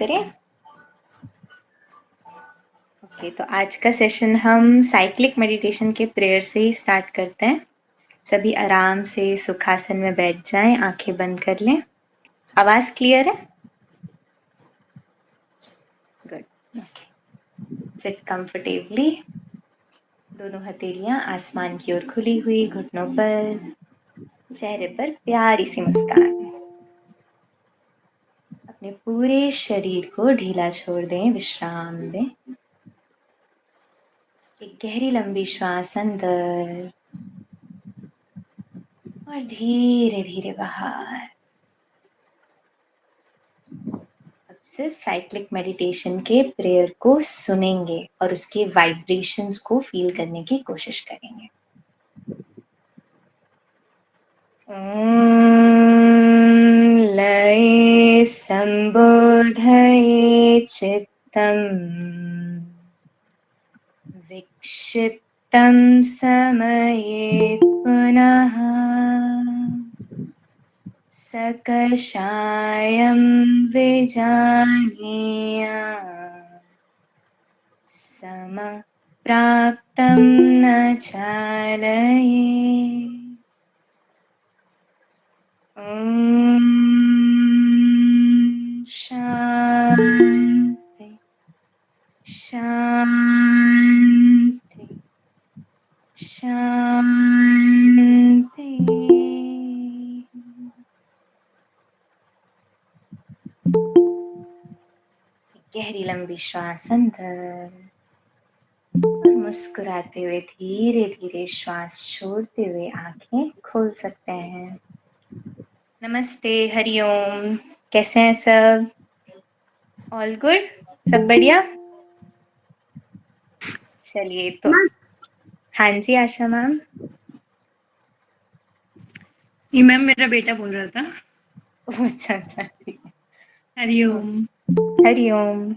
करें। ओके, तो आज का सेशन हम साइक्लिक मेडिटेशन के प्रेयर से ही स्टार्ट करते हैं। सभी आराम से सुखासन में बैठ जाएं, आंखें बंद कर लें। आवाज क्लियर है? गुड। Seat comfortably. दोनों हथेलियां आसमान की ओर खुली हुई, घुटनों पर, चेहरे पर प्यारी सी मुस्कान। अपने पूरे शरीर को ढीला छोड़ दें, विश्राम दें। एक गहरी लंबी श्वास अंदर और धीरे धीरे बाहर। अब सिर्फ साइक्लिक मेडिटेशन के प्रेयर को सुनेंगे और उसके वाइब्रेशंस को फील करने की कोशिश करेंगे। लये संबोधये चित्तम् विक्षिप्तं समये पुनः सकषायं विजानीयात् समप्राप्तं न चालयेत्। ॐ शान्ति शान्ति शान्ति। गहरी लंबी श्वास अंदर और मुस्कुराते हुए धीरे धीरे श्वास छोड़ते हुए आंखें खोल सकते हैं। नमस्ते, हरिओम। कैसे हैं सब? All good? सब बढ़िया? चलिए तो हाँ जी आशा मैम। ये मैम मेरा बेटा बोल रहा था। अच्छा अच्छा, ठीक है। हरिओम। हरिओम।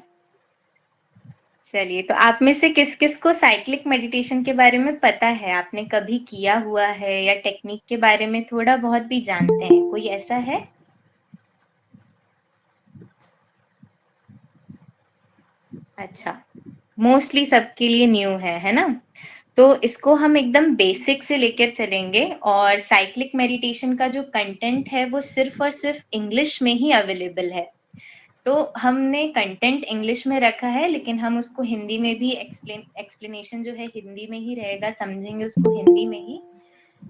चलिए, तो आप में से किस किस को साइक्लिक मेडिटेशन के बारे में पता है? आपने कभी किया हुआ है या टेक्निक के बारे में थोड़ा बहुत भी जानते हैं? कोई ऐसा है? अच्छा, मोस्टली सबके लिए न्यू है ना? तो इसको हम एकदम बेसिक से लेकर चलेंगे और साइक्लिक मेडिटेशन का जो कंटेंट है वो सिर्फ और सिर्फ इंग्लिश में ही अवेलेबल है। तो हमने कंटेंट इंग्लिश में रखा है, लेकिन हम उसको हिंदी में भी एक्सप्लेनेशन जो है हिंदी में ही रहेगा, समझेंगे उसको हिंदी में ही।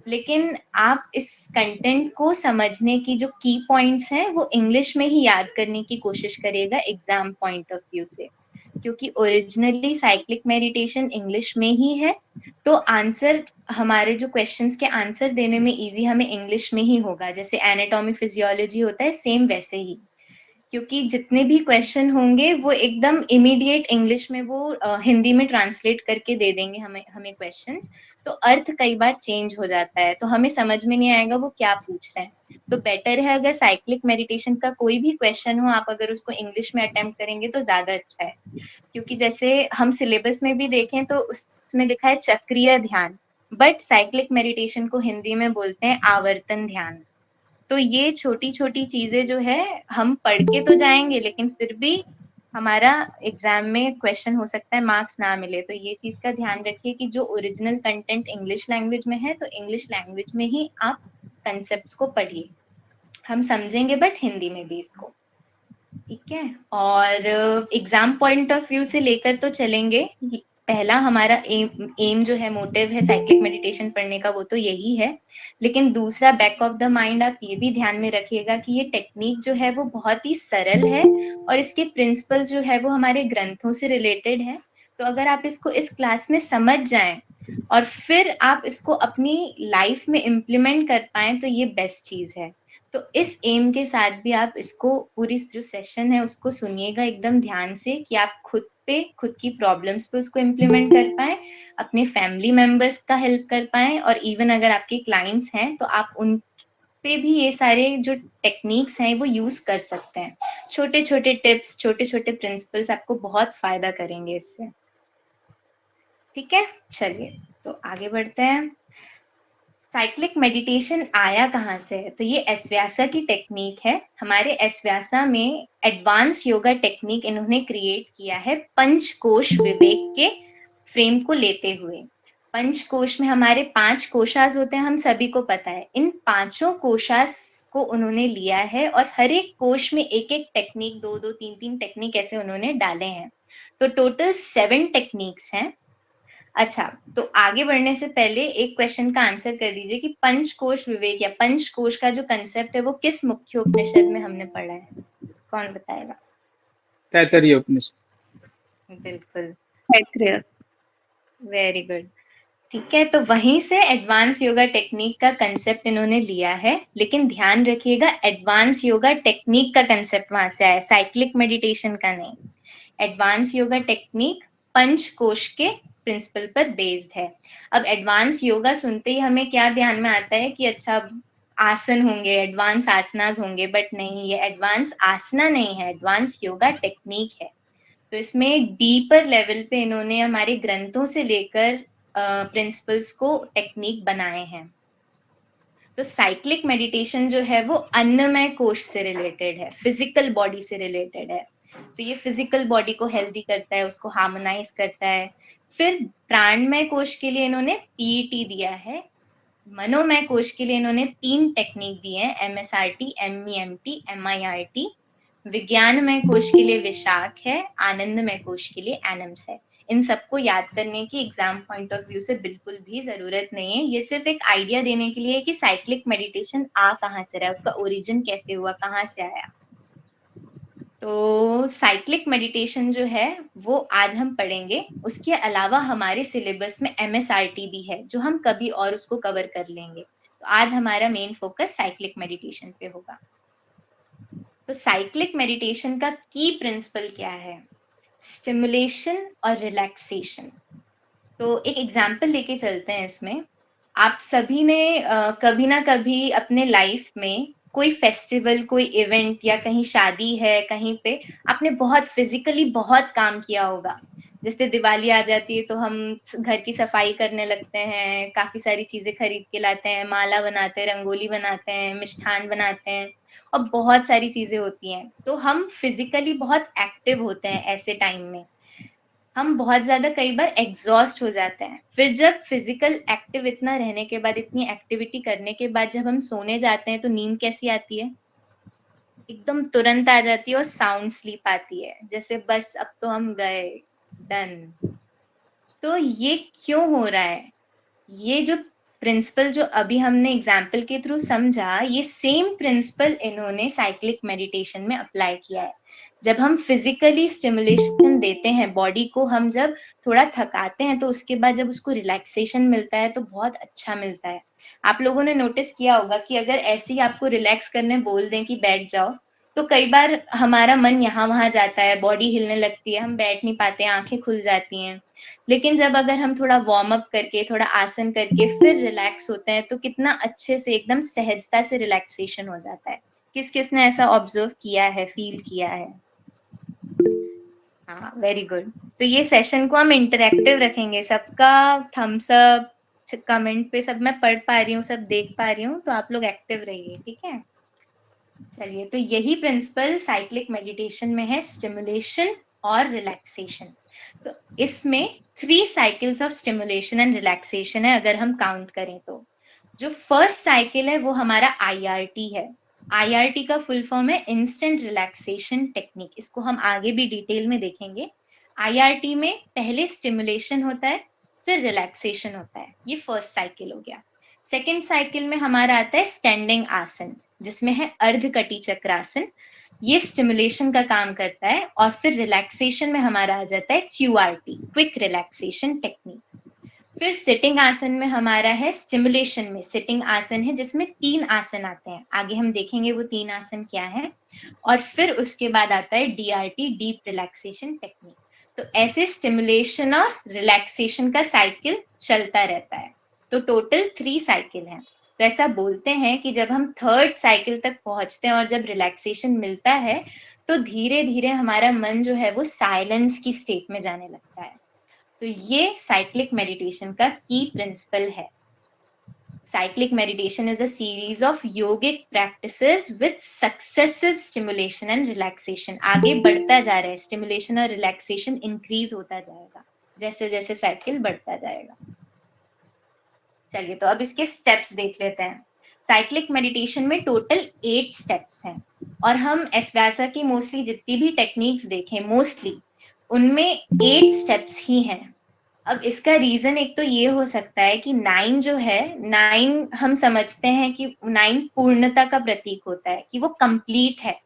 लेकिन आप इस कंटेंट को समझने की जो की पॉइंट्स हैं वो इंग्लिश में ही याद करने की कोशिश करिएगा एग्जाम पॉइंट ऑफ व्यू से, क्योंकि ओरिजिनली साइक्लिक मेडिटेशन इंग्लिश में ही है। तो आंसर, हमारे जो क्वेश्चंस के आंसर देने में इजी हमें इंग्लिश में ही होगा। जैसे एनाटॉमी फिजियोलॉजी होता है, सेम वैसे ही, क्योंकि जितने भी क्वेश्चन होंगे वो एकदम इमीडिएट इंग्लिश में वो हिंदी में ट्रांसलेट करके दे देंगे हमें क्वेश्चंस। तो अर्थ कई बार चेंज हो जाता है, तो हमें समझ में नहीं आएगा वो क्या पूछ रहे हैं। तो बेटर है अगर साइक्लिक मेडिटेशन का कोई भी क्वेश्चन हो, आप अगर उसको इंग्लिश में अटेम्प्ट करेंगे तो ज्यादा अच्छा है। क्योंकि जैसे हम सिलेबस में भी देखें तो उसमें लिखा है चक्रीय ध्यान, बट साइक्लिक मेडिटेशन को हिंदी में बोलते हैं आवर्तन ध्यान। तो ये छोटी छोटी चीजें जो है हम पढ़ के तो जाएंगे, लेकिन फिर भी हमारा एग्जाम में क्वेश्चन हो सकता है मार्क्स ना मिले। तो ये चीज का ध्यान रखिए कि जो ओरिजिनल कंटेंट इंग्लिश लैंग्वेज में है तो इंग्लिश लैंग्वेज में ही आप कंसेप्ट्स को पढ़िए। हम समझेंगे बट हिंदी में भी इसको, ठीक है। और एग्जाम पॉइंट ऑफ व्यू से लेकर तो चलेंगे। पहला हमारा एम जो है, मोटिव है साइक्लिक मेडिटेशन पढ़ने का, वो तो यही है। लेकिन दूसरा, बैक ऑफ द माइंड आप ये भी ध्यान में रखिएगा कि ये टेक्निक जो है वो बहुत ही सरल है और इसके प्रिंसिपल्स जो है वो हमारे ग्रंथों से रिलेटेड है। तो अगर आप इसको इस क्लास में समझ जाएं और फिर आप इसको अपनी लाइफ में इम्प्लीमेंट कर पाए तो ये बेस्ट चीज है। तो इस एम के साथ भी आप इसको, पूरी जो सेशन है उसको सुनिएगा एकदम ध्यान से, कि आप खुद पे, खुद की प्रॉब्लम्स पे उसको इम्प्लीमेंट कर पाए, अपने फैमिली मेंबर्स का हेल्प कर पाए, और इवन अगर आपके क्लाइंट्स हैं तो आप उन पे भी ये सारे जो टेक्निक्स हैं वो यूज कर सकते हैं। छोटे छोटे टिप्स, छोटे छोटे प्रिंसिपल्स आपको बहुत फायदा करेंगे इससे, ठीक है। चलिए तो आगे बढ़ते हैं। साइक्लिक मेडिटेशन आया कहाँ से है? तो ये एस्व्यासा की टेक्निक है। हमारे एस्व्यासा में एडवांस योगा टेक्निक इन्होंने क्रिएट किया है पंचकोश विवेक के फ्रेम को लेते हुए। पंचकोश में हमारे 5 कोशास होते हैं, हम सभी को पता है। इन पांचों कोशास को उन्होंने लिया है और हर एक कोश में एक-एक टेक्निक, 2-2, 3-3 टेक्निक ऐसे उन्होंने डाले हैं। तो टोटल 7 टेक्निक्स हैं। अच्छा, तो आगे बढ़ने से पहले एक क्वेश्चन का आंसर कर दीजिए कि पंचकोश विवेक या पंचकोश का जो कंसेप्ट है वो किस मुख्य उपनिषद में हमने पढ़ा है? कौन बताएगा? तैत्तरीय उपनिषद। बिल्कुल, तैत्तरीय। Very good. ठीक है, तो वहीं से एडवांस योगा टेक्निक का कंसेप्ट इन्होंने लिया है, लेकिन ध्यान रखिएगा एडवांस योगा टेक्निक का कंसेप्ट वहां से आया, साइक्लिक मेडिटेशन का नहीं। एडवांस योगा टेक्निक पंचकोश के प्रिंसिपल पर बेस्ड है। अब एडवांस योगा सुनते ही हमें क्या ध्यान में आता है कि अच्छा आसन होंगे, एडवांस आसनास होंगे, बट नहीं, ये एडवांस आसना नहीं है, एडवांस योगा टेक्निक है। तो इसमें डीपर लेवल पे इन्होंने हमारे ग्रंथों से लेकर प्रिंसिपल्स को टेक्निक बनाए हैं। तो साइक्लिक मेडिटेशन जो है वो अन्नमय कोश से रिलेटेड है, फिजिकल बॉडी से रिलेटेड है। तो ये फिजिकल बॉडी को हेल्दी करता है, उसको हार्मोनाइज करता है। फिर प्राणमय कोश के लिए इन्होंने पीईटी दिया है। मनोमय कोश के लिए इन्होंने 3 टेक्निक दी है, एमएसआरटी, एमईएमटी, एमआईआरटी। विज्ञानमय कोश के लिए विशाख है, आनंदमय कोश के लिए एनम्स है। इन सबको याद करने की एग्जाम पॉइंट ऑफ व्यू से बिल्कुल भी जरूरत नहीं है। ये सिर्फ एक आइडिया देने के लिए है कि साइक्लिक मेडिटेशन आ कहाँ से रहा है, उसका ओरिजिन कैसे हुआ, कहाँ से आया। तो साइक्लिक मेडिटेशन जो है वो आज हम पढ़ेंगे। उसके अलावा हमारे सिलेबस में एमएसआरटी भी है, जो हम कभी और उसको कवर कर लेंगे। तो आज हमारा मेन फोकस साइक्लिक मेडिटेशन पे होगा। तो साइक्लिक मेडिटेशन का की प्रिंसिपल क्या है? स्टिमुलेशन और रिलैक्सेशन। तो एक एग्जाम्पल लेके चलते हैं इसमें। आप सभी ने कभी ना कभी अपने लाइफ में कोई फेस्टिवल, कोई इवेंट या कहीं शादी है, कहीं पे आपने बहुत फिजिकली बहुत काम किया होगा। जैसे दिवाली आ जाती है तो हम घर की सफाई करने लगते हैं, काफी सारी चीजें खरीद के लाते हैं, माला बनाते हैं, रंगोली बनाते हैं, मिष्ठान बनाते हैं और बहुत सारी चीजें होती हैं। तो हम फिजिकली बहुत एक्टिव होते हैं ऐसे टाइम में। हम बहुत ज्यादा कई बार एग्जॉस्ट हो जाते हैं। फिर जब फिजिकल एक्टिव इतना रहने के बाद, इतनी एक्टिविटी करने के बाद जब हम सोने जाते हैं तो नींद कैसी आती है? एकदम तुरंत आ जाती है और साउंड स्लीप आती है, जैसे बस अब तो हम गए, डन। तो ये क्यों हो रहा है? ये जो प्रिंसिपल जो अभी हमने एग्जाम्पल के थ्रू समझा, ये सेम प्रिंसिपल इन्होंने साइक्लिक मेडिटेशन में अप्लाई किया है। जब हम फिजिकली स्टिमुलेशन देते हैं बॉडी को, हम जब थोड़ा थकाते हैं तो उसके बाद जब उसको रिलैक्सेशन मिलता है तो बहुत अच्छा मिलता है। आप लोगों ने नोटिस किया होगा कि अगर ऐसे ही आपको रिलैक्स करने बोल दें कि बैठ जाओ, तो कई बार हमारा मन यहाँ वहां जाता है, बॉडी हिलने लगती है, हम बैठ नहीं पाते, आंखें खुल जाती हैं। लेकिन जब अगर हम थोड़ा वार्म अप करके, थोड़ा आसन करके फिर रिलैक्स होते हैं तो कितना अच्छे से, एकदम सहजता से रिलैक्सेशन हो जाता है। किस किसने ऐसा ऑब्जर्व किया है, फील किया है? हाँ, वेरी गुड। तो ये सेशन को हम इंटरेक्टिव रखेंगे, सबका थम्स अप, कमेंट पे सब मैं पढ़ पा रही हूँ, सब देख पा रही हूँ, तो आप लोग एक्टिव रहिए, ठीक है? चलिए, तो यही प्रिंसिपल साइक्लिक मेडिटेशन में है, स्टिमुलेशन और रिलैक्सेशन। तो इसमें 3 cycles of stimulation and relaxation है, अगर हम काउंट करें तो। जो फर्स्ट साइकिल है वो हमारा आईआरटी है। आईआरटी का फुल फॉर्म है इंस्टेंट रिलैक्सेशन टेक्निक। इसको हम आगे भी डिटेल में देखेंगे। आईआरटी में पहले स्टिमुलेशन होता है, फिर रिलैक्सेशन होता है। ये फर्स्ट साइकिल हो गया। सेकेंड साइकिल में हमारा आता है स्टैंडिंग आसन, जिसमें है अर्धकटी चक्रासन। ये स्टिमुलेशन का काम करता है। और फिर रिलैक्सेशन में हमारा आ जाता है क्यूआरटी, क्विक रिलैक्सेशन टेक्निक। फिर सिटिंग आसन में हमारा है, स्टिमुलेशन में सिटिंग आसन है जिसमें 3 आसन आते हैं, आगे हम देखेंगे वो 3 आसन क्या है। और फिर उसके बाद आता है डीआरटी, डीप रिलैक्सेशन टेक्निक। तो ऐसे स्टिमुलेशन और रिलैक्सेशन का साइकिल चलता रहता है। तो टोटल 3 साइकिल है। तो ऐसा बोलते हैं कि जब हम थर्ड साइकिल तक पहुंचते हैं और जब रिलैक्सेशन मिलता है तो धीरे धीरे हमारा मन जो है वो साइलेंस की स्टेट में जाने लगता है। तो ये साइक्लिक मेडिटेशन का की प्रिंसिपल है। Cyclic meditation is a series of yogic practices with successive stimulation and relaxation. आगे बढ़ता जा रहा है, stimulation और relaxation increase होता जाएगा जैसे जैसे साइकिल बढ़ता जाएगा। चलिए तो अब इसके स्टेप्स देख लेते हैं। साइक्लिक मेडिटेशन में टोटल 8 स्टेप्स हैं और हम एस्वासा की मोस्टली जितनी भी टेक्निक्स देखें मोस्टली उनमें 8 स्टेप्स ही हैं। अब इसका रीजन एक तो ये हो सकता है कि 9 जो है, 9 हम समझते हैं कि 9 पूर्णता का प्रतीक होता है कि वो कंप्लीट है।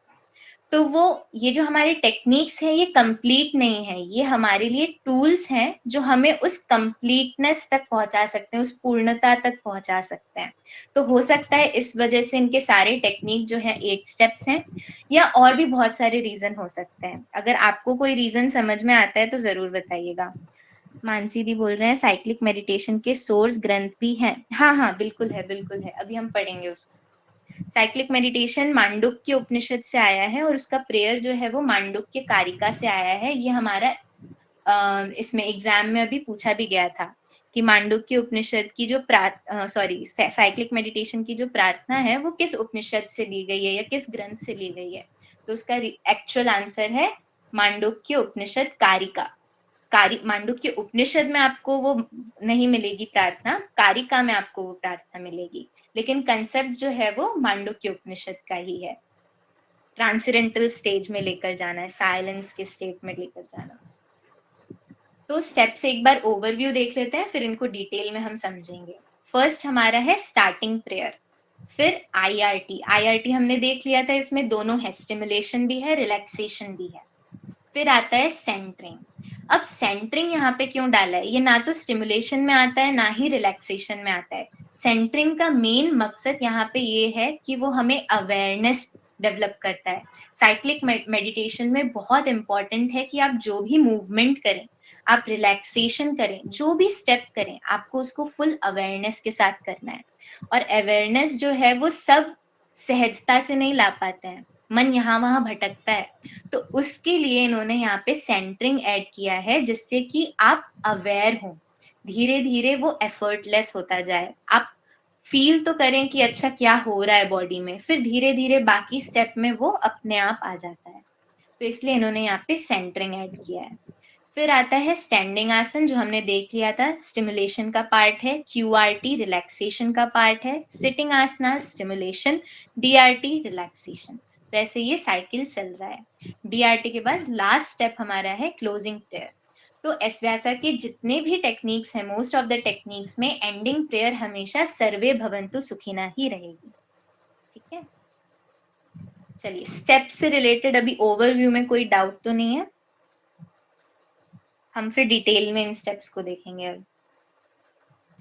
तो वो ये जो हमारे टेक्निक्स हैं ये कंप्लीट नहीं है, ये हमारे लिए टूल्स हैं जो हमें उस कंप्लीटनेस तक पहुंचा सकते हैं, उस पूर्णता तक पहुंचा सकते हैं। तो हो सकता है इस वजह से इनके सारे टेक्निक जो है 8 स्टेप्स हैं, या और भी बहुत सारे रीजन हो सकते हैं। अगर आपको कोई रीजन समझ में आता है तो जरूर बताइएगा। मानसी दी बोल रहे हैं साइक्लिक मेडिटेशन के सोर्स ग्रंथ भी हैं। हाँ हाँ बिल्कुल है, बिल्कुल है, अभी हम पढ़ेंगे उसको। साइक्लिक मेडिटेशन मांडुक्य उपनिषद से आया है और उसका प्रेयर जो है वो मांडुक्य कारिका से आया है। ये हमारा इसमें एग्जाम में अभी पूछा भी गया था कि मांडुक्य उपनिषद की जो साइक्लिक मेडिटेशन की जो प्रार्थना है वो किस उपनिषद से ली गई है या किस ग्रंथ से ली गई है। तो उसका एक्चुअल आंसर है मांडुक्य उपनिषद कारिका। मांडुक्य उपनिषद में आपको वो नहीं मिलेगी प्रार्थना, कारिका में आपको वो प्रार्थना मिलेगी, लेकिन कंसेप्ट जो है वो मांडुक्य उपनिषद का ही है। ट्रांसेंडेंटल स्टेज में लेकर जाना है, साइलेंस के स्टेट में लेकर जाना। तो स्टेप से एक बार ओवरव्यू देख लेते हैं, फिर इनको डिटेल में हम समझेंगे। फर्स्ट हमारा है स्टार्टिंग प्रेयर, फिर आईआरटी। आईआरटी हमने देख लिया था, इसमें दोनों है, स्टिमुलेशन भी है, रिलैक्सेशन भी है। फिर आता है सेंटरिंग। अब सेंटरिंग यहाँ पे क्यों डाला है, ये ना तो स्टिमुलेशन में आता है ना ही रिलैक्सेशन में आता है। सेंटरिंग का मेन मकसद यहाँ पे ये है कि वो हमें अवेयरनेस डेवलप करता है। साइक्लिक मेडिटेशन में बहुत इंपॉर्टेंट है कि आप जो भी मूवमेंट करें, आप रिलैक्सेशन करें, जो भी स्टेप करें, आपको उसको फुल अवेयरनेस के साथ करना है। और अवेयरनेस जो है वो सब सहजता से नहीं ला पाते हैं, मन यहाँ वहां भटकता है। तो उसके लिए इन्होंने यहाँ पे सेंटरिंग ऐड किया है, जिससे कि आप अवेयर हो, धीरे धीरे वो एफर्टलेस होता जाए। आप फील तो करें कि अच्छा क्या हो रहा है बॉडी में, फिर धीरे धीरे बाकी स्टेप में वो अपने आप आ जाता है। तो इसलिए इन्होंने यहाँ पे सेंटरिंग ऐड किया है। फिर आता है स्टैंडिंग आसन, जो हमने देख लिया था, स्टिमुलेशन का पार्ट है। क्यूआरटी रिलैक्सेशन का पार्ट है। सिटिंग आसना स्टिमुलेशन, डीआरटी रिलैक्सेशन। वैसे ये साइकिल चल रहा है। डीआरटी के बाद लास्ट स्टेप हमारा है क्लोजिंग प्रेयर। तो एस्व्यासा के जितने भी टेक्निक्स हैं, मोस्ट ऑफ द टेक्निक्स में एंडिंग प्रेयर हमेशा सर्वे भवन्तु सुखिना ही रहेगी। ठीक है, चलिए स्टेप से रिलेटेड अभी ओवरव्यू में कोई डाउट तो नहीं है, हम फिर डिटेल में इन स्टेप्स को देखेंगे अब।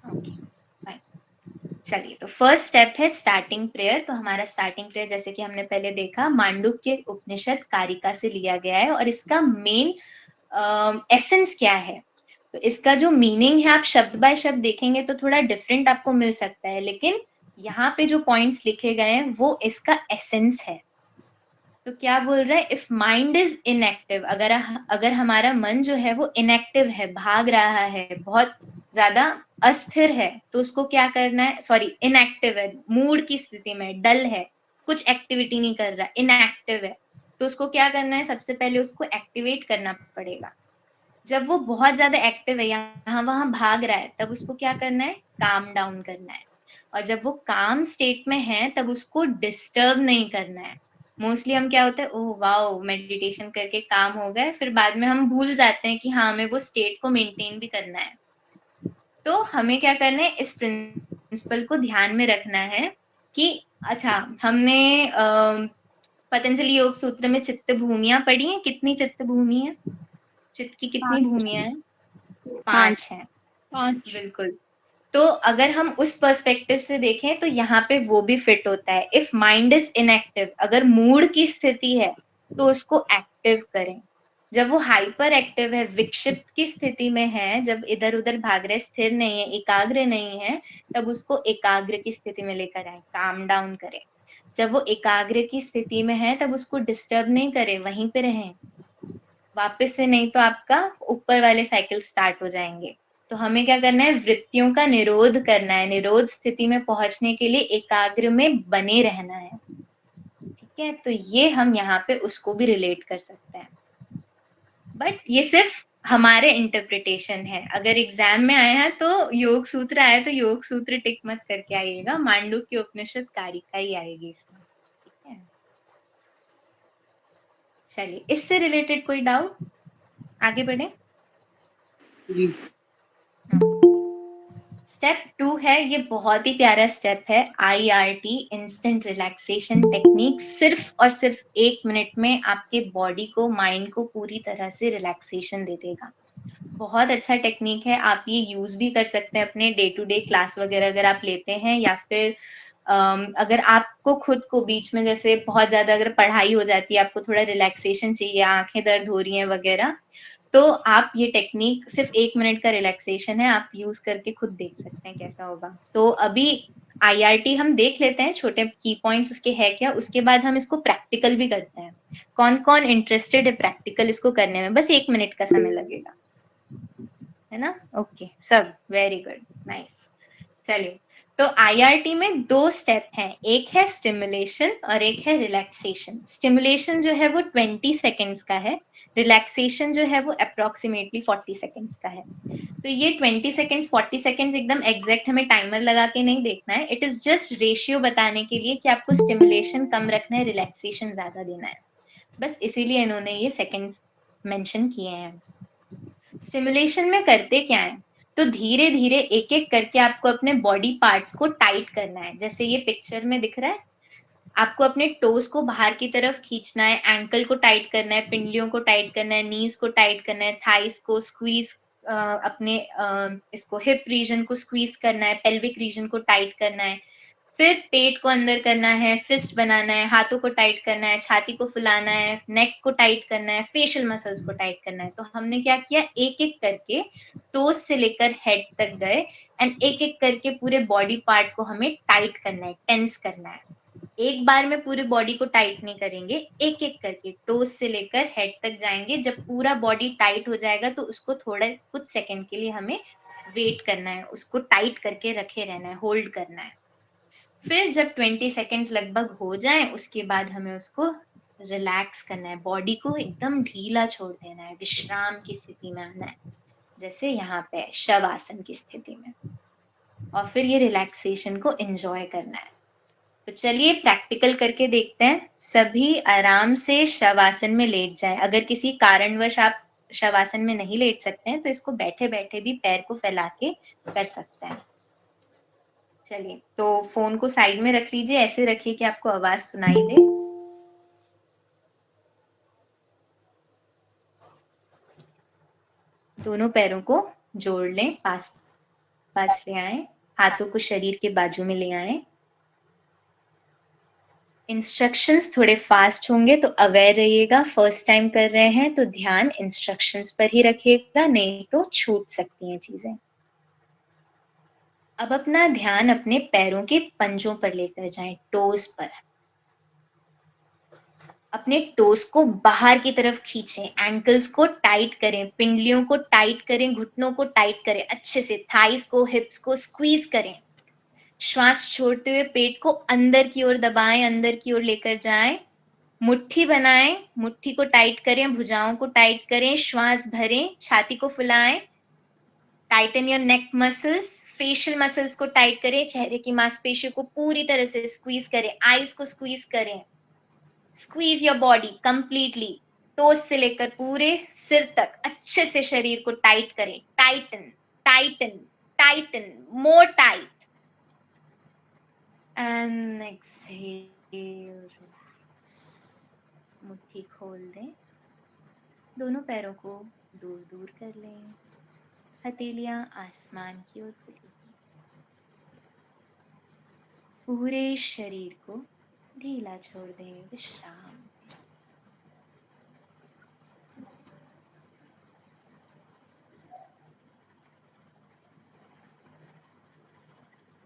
ओके फाइन, चलिए तो फर्स्ट स्टेप है स्टार्टिंग प्रेयर। तो हमारा स्टार्टिंग प्रेयर जैसे कि हमने पहले देखा मांडुक्य उपनिषद कारिका से लिया गया है, और इसका मेन एसेंस क्या है, तो इसका जो मीनिंग है आप शब्द बाय शब्द देखेंगे तो थोड़ा डिफरेंट आपको मिल सकता है, लेकिन यहाँ पे जो पॉइंट्स लिखे गए हैं वो इसका एसेंस है। तो क्या बोल रहा है, इफ माइंड इज इनएक्टिव, अगर हमारा मन जो है वो इनएक्टिव है, भाग रहा है, बहुत ज्यादा अस्थिर है, तो उसको क्या करना है, सॉरी इनएक्टिव है, मूड की स्थिति में, डल है, कुछ एक्टिविटी नहीं कर रहा, इनएक्टिव है, तो उसको क्या करना है, सबसे पहले उसको एक्टिवेट करना पड़ेगा। जब वो बहुत ज्यादा एक्टिव है, यहाँ वहां भाग रहा है, तब उसको क्या करना है, काम डाउन करना है। और जब वो काम स्टेट में है तब उसको डिस्टर्ब नहीं करना है। मोस्टली हम क्या होता है, ओह वाओ मेडिटेशन करके काम हो गए, फिर बाद में हम भूल जाते हैं कि हाँ हमें वो स्टेट को मेंटेन भी करना है। तो हमें क्या करना है, इस प्रिंसिपल को ध्यान में रखना है कि अच्छा हमने पतंजलि योग सूत्र में चित्त भूमियां पढ़ी हैं, कितनी चित्त भूमि है, चित्त की कितनी भूमियां हैं, 5 हैं। 5। बिल्कुल। तो अगर हम उस पर्सपेक्टिव से देखें तो यहाँ पे वो भी फिट होता है। इफ माइंड इज इनएक्टिव, अगर मूड की स्थिति है तो उसको एक्टिव करें। जब वो हाइपर एक्टिव है, विक्षिप्त की स्थिति में है, जब इधर उधर भाग रहे, स्थिर नहीं है, एकाग्र नहीं है, तब उसको एकाग्र की स्थिति में लेकर आए, काम डाउन करें। जब वो एकाग्र की स्थिति में है तब उसको डिस्टर्ब नहीं करें, वहीं पे रहें वापस से, नहीं तो आपका ऊपर वाले साइकिल स्टार्ट हो जाएंगे। तो हमें क्या करना है, वृत्तियों का निरोध करना है। निरोध स्थिति में पहुंचने के लिए एकाग्र में बने रहना है। ठीक है, तो ये हम यहाँ पे उसको भी रिलेट कर सकते हैं, बट ये सिर्फ हमारे इंटरप्रिटेशन है। अगर एग्जाम में आया है तो योग सूत्र आया तो योग सूत्र टिक मत करके आइएगा, मांडुक्य उपनिषद कारिका ही आएगी इसमें। ठीक है, चलिए इससे रिलेटेड कोई डाउट, आगे बढ़े। जी। स्टेप 2 है, ये बहुत ही प्यारा स्टेप है, IRT इंस्टेंट रिलैक्सेशन टेक्निक। सिर्फ और सिर्फ 1 मिनट में आपके बॉडी को, माइंड को पूरी तरह से रिलैक्सेशन दे देगा। बहुत अच्छा टेक्निक है, आप ये यूज भी कर सकते हैं अपने डे टू डे क्लास वगैरह अगर आप लेते हैं, या फिर अगर आपको खुद को बीच में जैसे बहुत ज्यादा अगर पढ़ाई हो जाती है, आपको थोड़ा रिलैक्सेशन चाहिए, आंखें दर्द हो रही हैं वगैरह, तो आप ये टेक्निक, सिर्फ 1 मिनट का रिलैक्सेशन है, आप यूज करके खुद देख सकते हैं कैसा होगा। तो अभी IRT हम देख लेते हैं, छोटे की पॉइंट्स उसके है क्या, उसके बाद हम इसको प्रैक्टिकल भी करते हैं। कौन कौन इंटरेस्टेड है प्रैक्टिकल इसको करने में, बस 1 मिनट का समय लगेगा, है ना। ओके, सब वेरी गुड, नाइस। चलिए, तो IRT में 2 स्टेप हैं, एक है स्टिमुलेशन और एक है रिलैक्सेशन। स्टिमुलेशन जो है वो 20 सेकेंड्स का है, रिलैक्सेशन जो है वो अप्रोक्सीमेटली 40 सेकेंड्स का है। तो ये 20 सेकेंड्स 40 सेकेंड्स एकदम एग्जैक्ट हमें टाइमर लगा के नहीं देखना है, इट इज जस्ट रेशियो बताने के लिए कि आपको स्टिमुलेशन कम रखना है, रिलैक्सेशन ज्यादा देना है, बस इसीलिए इन्होंने ये सेकेंड मेंशन किए हैं। स्टिमुलेशन में करते क्या है, तो धीरे धीरे एक एक करके आपको अपने बॉडी पार्ट्स को टाइट करना है। जैसे ये पिक्चर में दिख रहा है, आपको अपने टोस को बाहर की तरफ खींचना है, एंकल को टाइट करना है, पिंडलियों को टाइट करना है, नीज को टाइट करना है, थाइस को स्क्वीज, अपने इसको हिप रीजन को स्क्वीज करना है, पेल्विक रीजन को टाइट करना है, फिर पेट को अंदर करना है, फिस्ट बनाना है, हाथों को टाइट करना है, छाती को फुलाना है, नेक को टाइट करना है, फेशियल मसल्स को टाइट करना है। तो हमने क्या किया, एक एक करके टोस से लेकर हेड तक गए, एंड एक एक करके पूरे बॉडी पार्ट को हमें टाइट करना है, टेंस करना है। एक बार में पूरी बॉडी को टाइट नहीं करेंगे, एक एक करके टोस से लेकर हेड तक जाएंगे। जब पूरा बॉडी टाइट हो जाएगा तो उसको थोड़ा कुछ सेकंड के लिए हमें वेट करना है, उसको टाइट करके रखे रहना है, होल्ड करना है। फिर जब 20 सेकेंड्स लगभग हो जाए, उसके बाद हमें उसको रिलैक्स करना है, बॉडी को एकदम ढीला छोड़ देना है, विश्राम की स्थिति में आना है, जैसे यहाँ पे शवासन की स्थिति में, और फिर ये रिलैक्सेशन को एंजॉय करना है। तो चलिए प्रैक्टिकल करके देखते हैं। सभी आराम से शवासन में लेट जाए। अगर किसी कारणवश आप शवासन में नहीं लेट सकते हैं तो इसको बैठे बैठे भी पैर को फैला के कर सकते हैं। चलिए, तो फोन को साइड में रख लीजिए, ऐसे रखिए कि आपको आवाज सुनाई दे। दोनों पैरों को जोड़ लें, पास पास ले आए, हाथों को शरीर के बाजू में ले आए। इंस्ट्रक्शंस थोड़े फास्ट होंगे तो अवेयर रहिएगा, फर्स्ट टाइम कर रहे हैं तो ध्यान इंस्ट्रक्शंस पर ही रखिएगा, नहीं तो छूट सकती हैं चीजें। अब अपना ध्यान अपने पैरों के पंजों पर लेकर जाएं, टोज पर। अपने टोस को बाहर की तरफ खींचें, एंकल्स को टाइट करें, पिंडलियों को टाइट करें, घुटनों को टाइट करें अच्छे से, थाइस को, हिप्स को स्क्वीज करें। श्वास छोड़ते हुए पेट को अंदर की ओर दबाएं, अंदर की ओर लेकर जाएं। मुट्ठी बनाएं, मुट्ठी को टाइट करें, भुजाओं को टाइट करें, श्वास भरें, छाती को फुलाएं, tighten your neck muscles, facial muscles को टाइट करें, चेहरे की मांसपेशियों को पूरी तरह से स्क्वीज करें, आईज को स्क्वीज करें। Squeeze your body completely, toes से लेकर पूरे सिर तक अच्छे से शरीर को टाइट करें, Titan Titan Titan, more tight, and exhale, relax. मुट्ठी खोल दें, दोनों पैरों को दूर दूर कर लें, हथेलियां आसमान की ओर खुली, पूरे शरीर को ढीला छोड़ दें, विश्राम।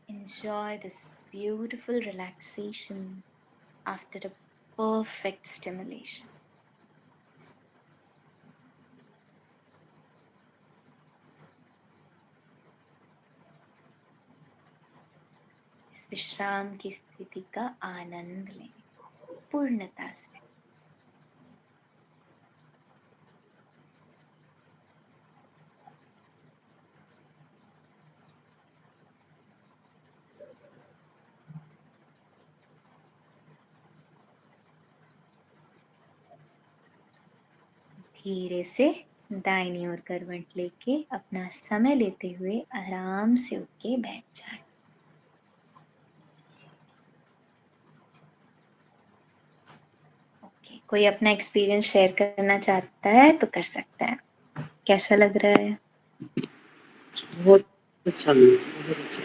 Enjoy this beautiful relaxation after a perfect stimulation. विश्राम की स्थिति का आनंद लें पूर्णता से। धीरे से दाहिनी ओर करवट लेके अपना समय लेते हुए आराम से उठ के बैठ जाए। ओके, कोई अपना एक्सपीरियंस शेयर करना चाहता है तो कर सकता है। कैसा लग रहा है? बहुत अच्छा लगा, बहुत अच्छा।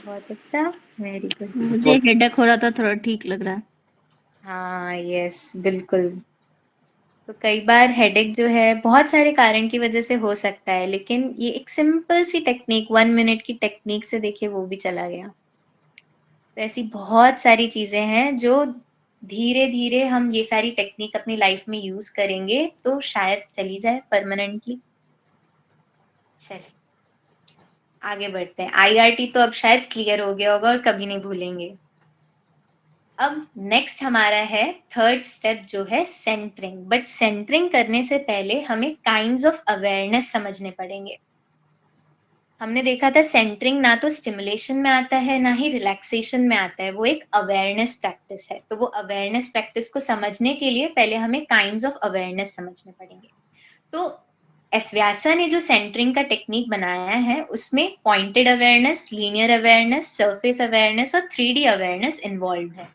बहुत अच्छा, वेरी गुड। मुझे हेडेक हो रहा था, थोड़ा ठीक लग रहा है। हाँ, यस, बिल्कुल। तो कई बार हेडेक जो है बहुत सारे कारण की वजह से हो सकता है, लेकिन ये एक सिंपल सी टेक्निक 1 मिनट की टेक्निक से देखिए वो भी चला गया। तो ऐसी बहुत सारी चीजें हैं जो धीरे धीरे हम ये सारी टेक्निक अपनी लाइफ में यूज करेंगे तो शायद चली जाए परमानेंटली। चलिए आगे बढ़ते हैं। आईआरटी तो अब शायद क्लियर हो गया होगा और कभी नहीं भूलेंगे। अब नेक्स्ट हमारा है थर्ड स्टेप जो है सेंटरिंग। बट सेंटरिंग करने से पहले हमें काइंड्स ऑफ अवेयरनेस समझने पड़ेंगे। हमने देखा था सेंटरिंग ना तो स्टिमुलेशन में आता है ना ही रिलैक्सेशन में आता है, वो एक अवेयरनेस प्रैक्टिस है। तो वो अवेयरनेस प्रैक्टिस को समझने के लिए पहले हमें काइंड्स ऑफ अवेयरनेस समझने पड़ेंगे। तो एस्व्यासा ने जो सेंटरिंग का टेक्निक बनाया है उसमें pointed awareness, linear awareness, surface awareness और 3D अवेयरनेस इन्वॉल्व है।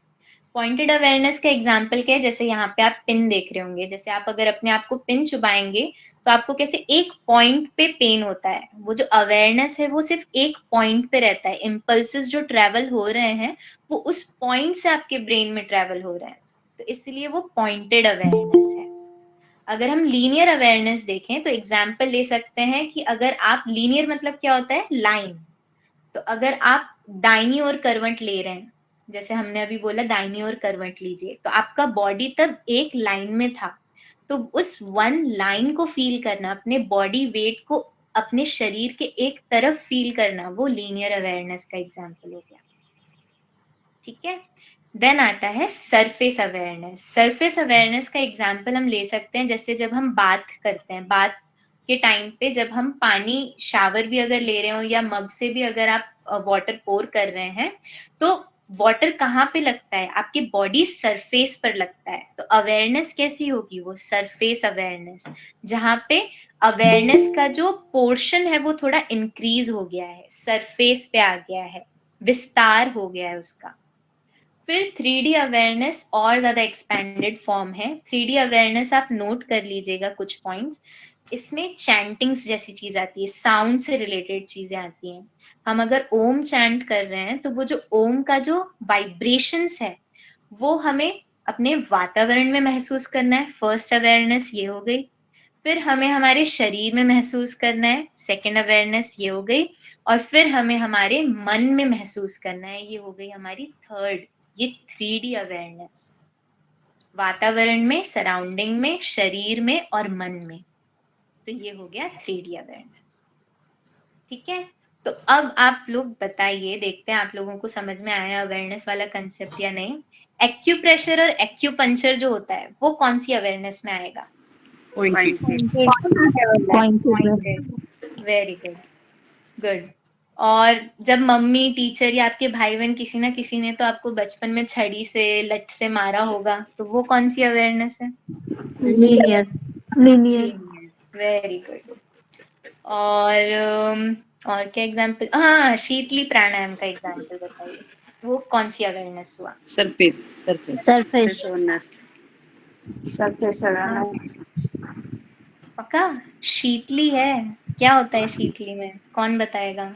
पॉइंटेड अवेयरनेस का एग्जाम्पल क्या है? जैसे यहाँ पे आप पिन देख रहे होंगे, जैसे आप अगर अपने आप को पिन चुबाएंगे तो आपको कैसे एक पॉइंट पे पेन होता है। वो जो अवेयरनेस है वो सिर्फ एक पॉइंट पे रहता है। इम्पल्सेस जो ट्रेवल हो रहे हैं वो उस पॉइंट से आपके ब्रेन में ट्रेवल हो रहे हैं, तो इसलिए वो पॉइंटेड अवेयरनेस है। अगर हम लीनियर अवेयरनेस देखें तो एग्जाम्पल ले सकते हैं कि अगर आप लीनियर मतलब क्या होता है? लाइन। तो अगर आप दाहिनी ओर करवट ले रहे हैं, जैसे हमने अभी बोला दाहिनी ओर करवट लीजिए, तो आपका बॉडी तब एक लाइन में था। तो उस वन लाइन को फील करना, अपने बॉडी वेट को अपने शरीर के एक तरफ फील करना, वो लीनियर अवेयरनेस का एग्जाम्पल हो गया। ठीक है। देन आता है सरफेस अवेयरनेस। सरफेस अवेयरनेस का एग्जाम्पल हम ले सकते हैं जैसे जब हम बात करते हैं, बात के टाइम पे जब हम पानी शावर भी अगर ले रहे हो या मग से भी अगर आप वाटर पोर कर रहे हैं, तो वाटर कहाँ पे लगता है? आपकी बॉडी सरफेस पर लगता है। तो अवेयरनेस कैसी होगी? वो सरफेस अवेयरनेस, जहाँ पे अवेयरनेस का जो पोर्शन है वो थोड़ा इंक्रीज हो गया है, सरफेस पे आ गया है, विस्तार हो गया है उसका। फिर 3D अवेयरनेस और ज्यादा एक्सपेंडेड फॉर्म है। 3D अवेयरनेस आप नोट कर लीजिएगा कुछ पॉइंट्स। इसमें चैंटिंग्स जैसी चीज आती है, साउंड से रिलेटेड चीजें आती हैं। हम अगर ओम चैंट कर रहे हैं तो वो जो ओम का जो वाइब्रेशंस है वो हमें अपने वातावरण में महसूस करना है। फर्स्ट अवेयरनेस ये हो गई। फिर हमें हमारे शरीर में महसूस करना है, सेकेंड अवेयरनेस ये हो गई। और फिर हमें हमारे मन में महसूस करना है, ये हो गई हमारी थर्ड। ये 3D अवेयरनेस, वातावरण में, सराउंडिंग में, शरीर में और मन में। तो ये हो गया 3D अवेयरनेस। ठीक है। तो अब आप लोग बताइए, देखते हैं आप लोगों को समझ में आया अवेयरनेस वाला कंसेप्ट या नहीं। एक्यूप्रेशर और एक्यूपंक्चर जो होता है वो कौन सी अवेयरनेस में आएगा? पॉइंटेड। Very good, good. और जब मम्मी, टीचर या आपके भाई बहन किसी ना किसी ने तो आपको बचपन में छड़ी से, लठ से मारा होगा, तो वो कौन सी अवेयरनेस है? लीनियर। लीनियर। Very good. और क्या एग्जाम्पल? हाँ, शीतली प्राणायाम का एग्जाम्पल बताइए, वो कौन सी अवेयरनेस हुआ? Surface surface surface awareness. Surface awareness. पक्का? शीतली है, क्या होता है शीतली में? कौन बताएगा?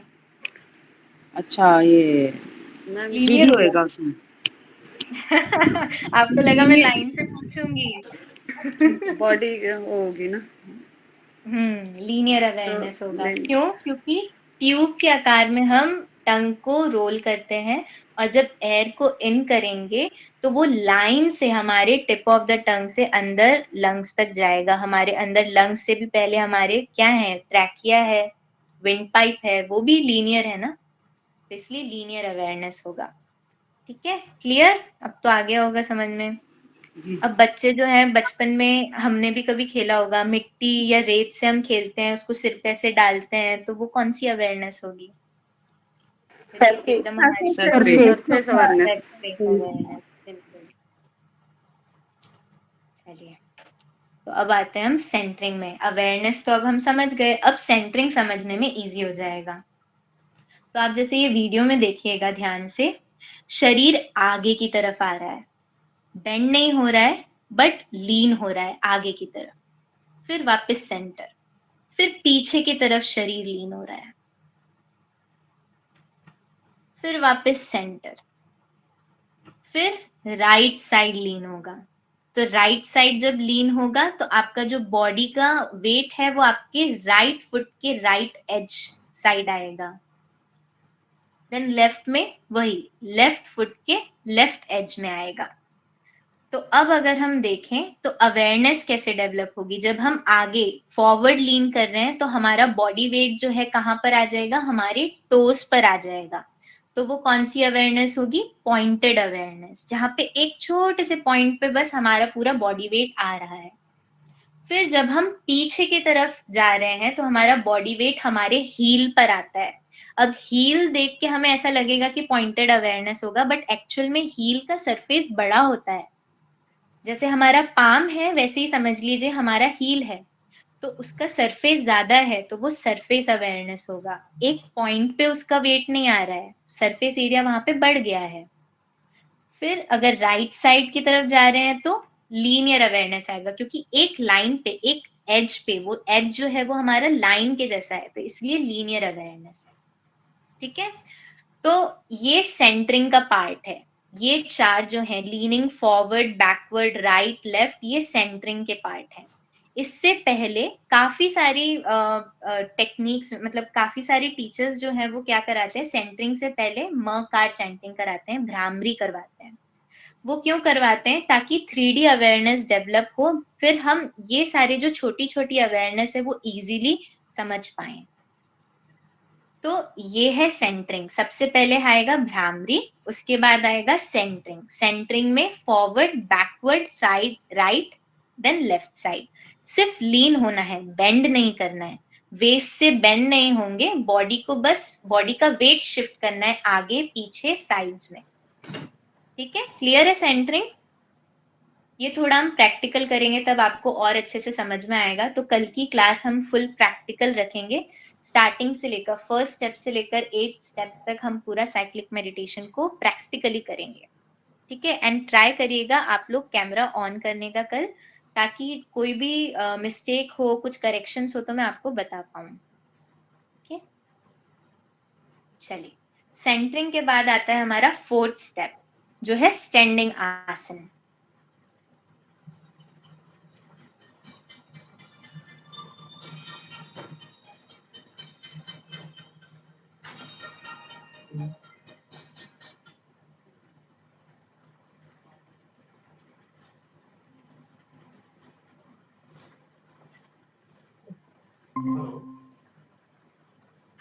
अच्छा, ये मैम लीनियर होएगा उसमें। आपको लगा मैं लाइन से पूछूंगी? बॉडी होगी ना, लीनियर तो अवेयरनेस होगा। क्यों? क्योंकि ट्यूब के आकार में हम टंग को रोल करते हैं और जब एयर को इन करेंगे तो वो लाइन से हमारे टिप ऑफ द टंग से अंदर लंग्स तक जाएगा। हमारे अंदर लंग्स से भी पहले हमारे क्या है? ट्रैकिया है, विंड पाइप है, वो भी लीनियर है ना। इसलिए लीनियर अवेयरनेस होगा। ठीक है, क्लियर? अब तो आ गया होगा समझ में। जी अब बच्चे जो हैं बचपन में हमने भी कभी खेला होगा, मिट्टी या रेत से हम खेलते हैं, उसको सिर पे ऐसे डालते हैं, तो वो कौन सी अवेयरनेस होगी? सरफेस एकदम हमारी सरफेस सरफेस सरफेस अवेयरनेस, बिल्कुल। चलिए, तो अब आते हैं हम सेंटरिंग में। अवेयरनेस तो अब हम समझ गए, अब सेंटरिंग समझने में इजी हो जाएगा। तो आप जैसे ये वीडियो में देखिएगा ध्यान से, शरीर आगे की तरफ आ रहा है, बेंड नहीं हो रहा है बट लीन हो रहा है आगे की तरफ, फिर वापस सेंटर, फिर पीछे की तरफ शरीर लीन हो रहा है, फिर वापस सेंटर, फिर राइट साइड लीन होगा। तो राइट साइड जब लीन होगा तो आपका जो बॉडी का वेट है वो आपके राइट फुट के राइट एज साइड आएगा। देन लेफ्ट में वही लेफ्ट फुट के लेफ्ट एज में आएगा। तो अब अगर हम देखें तो अवेयरनेस कैसे डेवलप होगी, जब हम आगे फॉरवर्ड लीन कर रहे हैं तो हमारा बॉडी वेट जो है कहाँ पर आ जाएगा, हमारे टोस पर आ जाएगा। तो वो कौन सी अवेयरनेस होगी, पॉइंटेड अवेयरनेस, जहां पे एक छोटे से पॉइंट पे बस हमारा पूरा बॉडी वेट आ रहा है। फिर जब हम पीछे की तरफ जा रहे हैं तो हमारा बॉडी वेट हमारे हील पर आता है। अब हील देख के हमें ऐसा लगेगा कि पॉइंटेड अवेयरनेस होगा, बट एक्चुअल में हील का सरफेस बड़ा होता है। जैसे हमारा पाम है वैसे ही समझ लीजिए हमारा हील है, तो उसका सरफेस ज्यादा है तो वो सरफेस अवेयरनेस होगा। एक पॉइंट पे उसका वेट नहीं आ रहा है, सरफेस एरिया वहां पे बढ़ गया है। फिर अगर राइट साइड की तरफ जा रहे हैं तो लीनियर अवेयरनेस आएगा, क्योंकि एक लाइन पे, एक एज पे, वो एज जो है वो हमारा लाइन के जैसा है, तो इसलिए लीनियर अवेयरनेस है। ठीक है, तो ये सेंटरिंग का पार्ट है। ये चार जो है, leaning forward, backward, right, left, ये सेंटरिंग के पार्ट है। इससे पहले काफी सारी टेक्निक्स, मतलब काफी सारी टीचर्स जो है वो क्या कराते हैं, सेंटरिंग से पहले कार चैंटिंग कराते हैं, भ्रामरी करवाते हैं। वो क्यों करवाते हैं, ताकि 3D अवेयरनेस डेवलप हो, फिर हम ये सारे जो छोटी छोटी अवेयरनेस है वो इजीली समझ पाए। तो ये है सेंटरिंग। सबसे पहले आएगा भ्रामरी, उसके बाद आएगा सेंटरिंग। सेंटरिंग में forward, backward, side, right, then left side. सिर्फ लीन होना है, बेंड नहीं करना है। वेस्ट से बेंड नहीं होंगे, बॉडी को बस बॉडी का वेट शिफ्ट करना है आगे पीछे साइड्स में। ठीक है, क्लियर है सेंटरिंग? ये थोड़ा हम प्रैक्टिकल करेंगे तब आपको और अच्छे से समझ में आएगा। तो कल की क्लास हम फुल प्रैक्टिकल रखेंगे, स्टार्टिंग से लेकर फर्स्ट स्टेप से लेकर 8th स्टेप तक हम पूरा साइक्लिक मेडिटेशन को प्रैक्टिकली करेंगे। ठीक है, एंड ट्राई करिएगा आप लोग कैमरा ऑन करने का कल, ताकि कोई भी मिस्टेक हो, कुछ करेक्शंस हो तो मैं आपको बता पाऊँ। ठीक है, चलिए, सेंटरिंग के बाद आता है हमारा 4th स्टेप, जो है स्टैंडिंग आसन।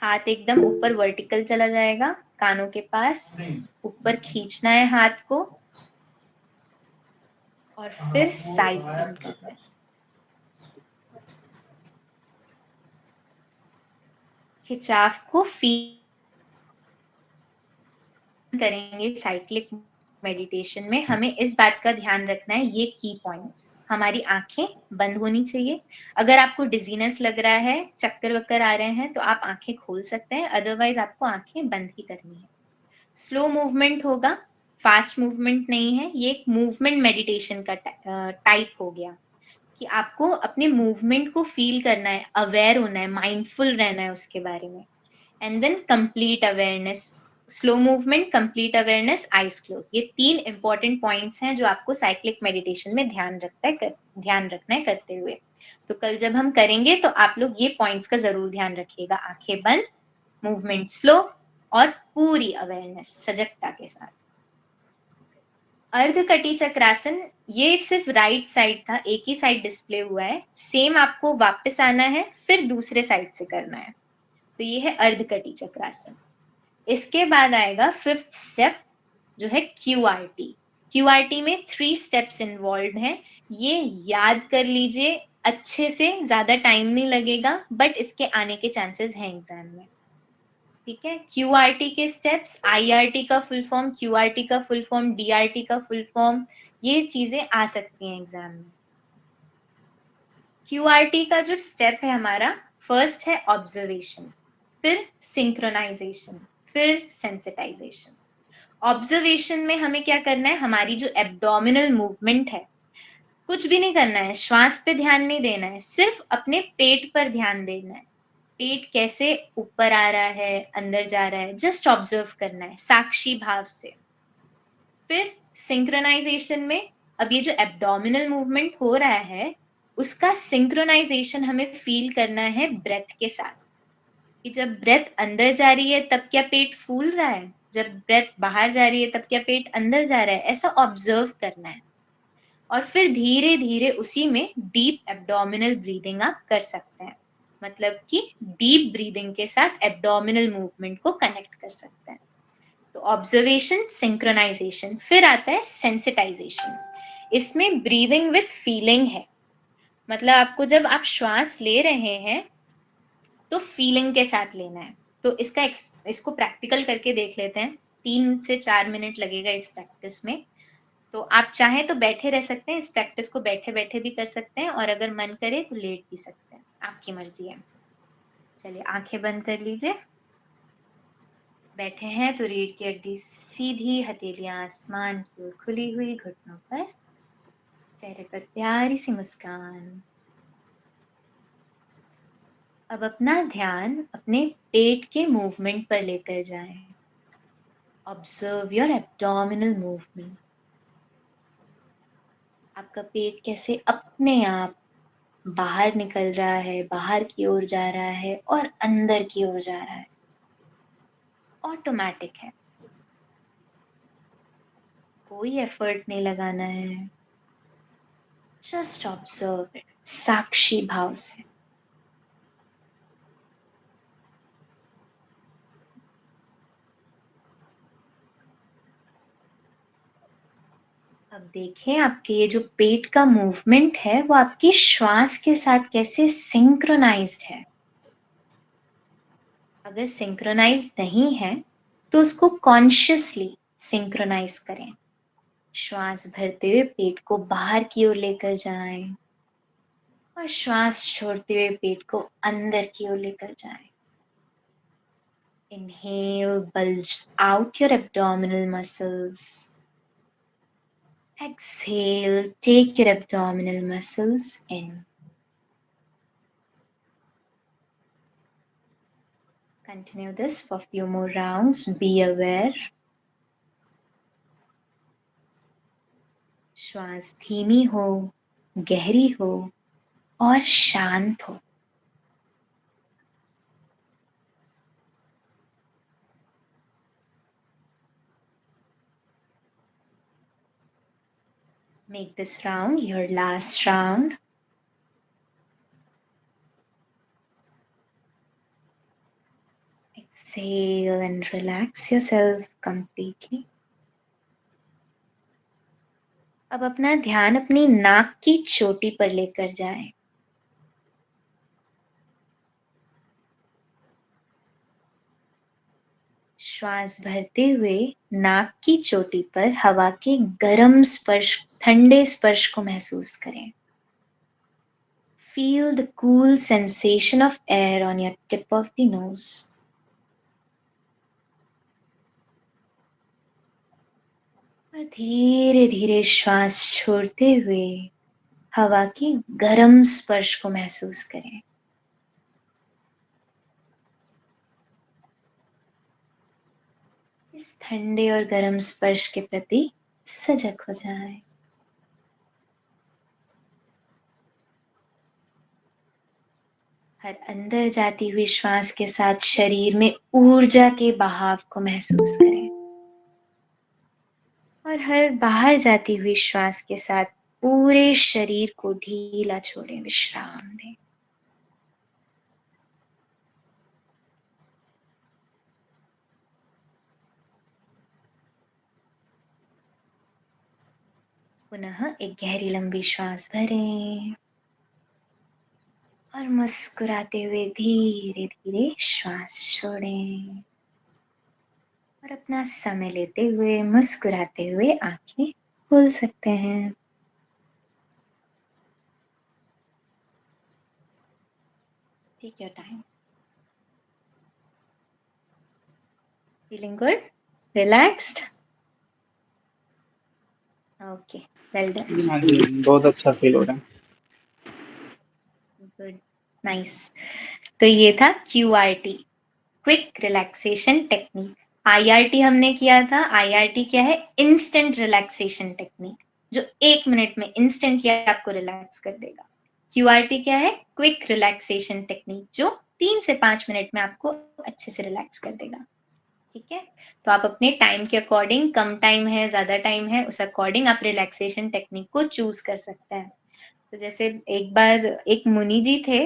हाथ एकदम ऊपर वर्टिकल चला जाएगा, कानों के पास, ऊपर खींचना है हाथ को, और फिर साइड टर्न करना है। खिंचाव को फील करेंगे साइक्लिक मेडिटेशन में। हमें इस बात का ध्यान रखना है, ये की पॉइंट्स, हमारी आंखें बंद होनी चाहिए। अगर आपको डिजीनेस लग रहा है, चक्कर वक्कर आ रहे हैं, तो आप आंखें खोल सकते हैं, अदरवाइज आपको आंखें बंद ही करनी है। स्लो मूवमेंट होगा, फास्ट मूवमेंट नहीं है। ये एक मूवमेंट मेडिटेशन का टाइप हो गया, कि आपको अपने मूवमेंट को फील करना है, अवेयर होना है, माइंडफुल रहना है उसके बारे में। And then complete awareness, slow movement, complete awareness, eyes close. ये 3 इंपॉर्टेंट पॉइंट्स हैं जो आपको साइक्लिक मेडिटेशन में ध्यान रखना है करते हुए। तो कल जब हम करेंगे तो आप लोग ये पॉइंट्स का जरूर ध्यान रखिएगा, आंखें बंद, मूवमेंट स्लो, और पूरी अवेयरनेस सजगता के साथ। अर्धकटी चक्रासन, ये सिर्फ राइट साइड था, एक ही साइड डिस्प्ले हुआ है। सेम आपको वापस आना है, फिर दूसरे साइड से करना है। तो ये है अर्धकटी चक्रासन। इसके बाद आएगा फिफ्थ स्टेप जो है QRT। QRT में 3 स्टेप्स इन्वॉल्व हैं। ये याद कर लीजिए, अच्छे से, ज्यादा टाइम नहीं लगेगा, बट इसके आने के चांसेस हैं एग्जाम में। ठीक है, QRT के स्टेप्स, IRT का फुल फॉर्म, QRT का फुल फॉर्म, DRT का फुल फॉर्म, ये चीजें आ सकती हैं एग्जाम में। QRT का जो स्टेप है हमारा, फर्स्ट है ऑब्जर्वेशन, फिर सिंक्रोनाइजेशन, फिर सेंसिटाइजेशन। ऑब्जर्वेशन में हमें क्या करना है, हमारी जो एब्डोमिनल मूवमेंट है, कुछ भी नहीं करना है, श्वास पे ध्यान नहीं देना है, सिर्फ अपने पेट पर ध्यान देना है। पेट कैसे ऊपर आ रहा है, अंदर जा रहा है, जस्ट ऑब्जर्व करना है साक्षी भाव से। फिर सिंक्रोनाइजेशन में, अब ये जो एब्डोमिनल मूवमेंट हो रहा है, उसका सिंक्रोनाइजेशन हमें फील करना है ब्रेथ के साथ, कि जब ब्रेथ अंदर जा रही है तब क्या पेट फूल रहा है, जब ब्रेथ बाहर जा रही है तब क्या पेट अंदर जा रहा है, ऐसा ऑब्जर्व करना है। और फिर धीरे धीरे उसी में डीप एब्डोमिनल ब्रीदिंग आप कर सकते हैं, मतलब कि डीप ब्रीदिंग के साथ एब्डोमिनल मूवमेंट को कनेक्ट कर सकते हैं। तो ऑब्जर्वेशन, सिंक्रोनाइजेशन, फिर आता है सेंसिटाइजेशन। इसमें ब्रीदिंग विथ फीलिंग है, मतलब आपको जब आप श्वास ले रहे हैं तो फीलिंग के साथ लेना है। तो इसको प्रैक्टिकल करके देख लेते हैं। 3 से 4 मिनट लगेगा इस प्रैक्टिस में। तो आप चाहें तो बैठे रह सकते हैं, इस प्रैक्टिस को बैठे बैठे भी कर सकते हैं, और अगर मन करे तो लेट भी सकते हैं, आपकी मर्जी है। चलिए आंखें बंद कर लीजिए। बैठे हैं तो रीढ़ की हड्डी सीधी, हथेलियां आसमान की ओर खुली हुई, घुटनों पर, चेहरे पर प्यारी सी मुस्कान। अब अपना ध्यान अपने पेट के मूवमेंट पर लेकर जाएं। Observe your abdominal movement. आपका पेट कैसे अपने आप बाहर निकल रहा है, बाहर की ओर जा रहा है और अंदर की ओर जा रहा है, ऑटोमेटिक है, कोई एफर्ट नहीं लगाना है, जस्ट ऑब्जर्व इट साक्षी भाव से। अब देखें आपके ये जो पेट का मूवमेंट है वो आपकी श्वास के साथ कैसे सिंक्रोनाइज्ड है। अगर सिंक्रोनाइज नहीं है तो उसको कॉन्शियसली सिंक्रोनाइज करें। श्वास भरते हुए पेट को बाहर की ओर लेकर जाएं और श्वास छोड़ते हुए पेट को अंदर की ओर लेकर जाएं। Inhale, bulge out your abdominal muscles. Exhale, take your abdominal muscles in. Continue this for a few more rounds. Be aware. श्वास धीमी हो, गहरी हो और शांत हो। Make this round your last round. Exhale and relax yourself completely. अब अपना ध्यान अपनी नाक की चोटी पर लेकर जाएं। श्वास भरते हुए नाक की चोटी पर हवा के गर्म स्पर्श, ठंडे स्पर्श को महसूस करें। Feel the cool sensation of air on your tip of the nose. और धीरे धीरे श्वास छोड़ते हुए हवा के गर्म स्पर्श को महसूस करें। इस ठंडे और गर्म स्पर्श के प्रति सजग हो जाएं। हर अंदर जाती हुई श्वास के साथ शरीर में ऊर्जा के बहाव को महसूस करें और हर बाहर जाती हुई श्वास के साथ पूरे शरीर को ढीला छोड़ें, विश्राम दें। पुनः एक गहरी लंबी श्वास भरें और मुस्कुराते हुए धीरे धीरे श्वास छोड़ें और अपना समय लेते हुए मुस्कुराते हुए आंखें खोल सकते हैं। Take your time. Feeling good? Relaxed? Okay, well done. हाँ जी, बहुत अच्छा फील हो रहा है। Good, nice. तो ये था QRT, quick relaxation technique. IRT हमने किया था। IRT क्या है? इंस्टेंट रिलैक्सेशन टेक्निक, जो 1 मिनट में इंस्टेंटली आपको रिलैक्स कर देगा। QRT क्या है? क्विक रिलैक्सेशन टेक्निक, जो 3 से 5 मिनट में आपको अच्छे से रिलैक्स कर देगा। ठीक है, तो आप अपने टाइम के अकॉर्डिंग, कम टाइम है, ज्यादा टाइम है, उस अकॉर्डिंग आप रिलैक्सेशन टेक्निक को चूज कर सकते हैं। तो जैसे एक बार एक मुनि जी थे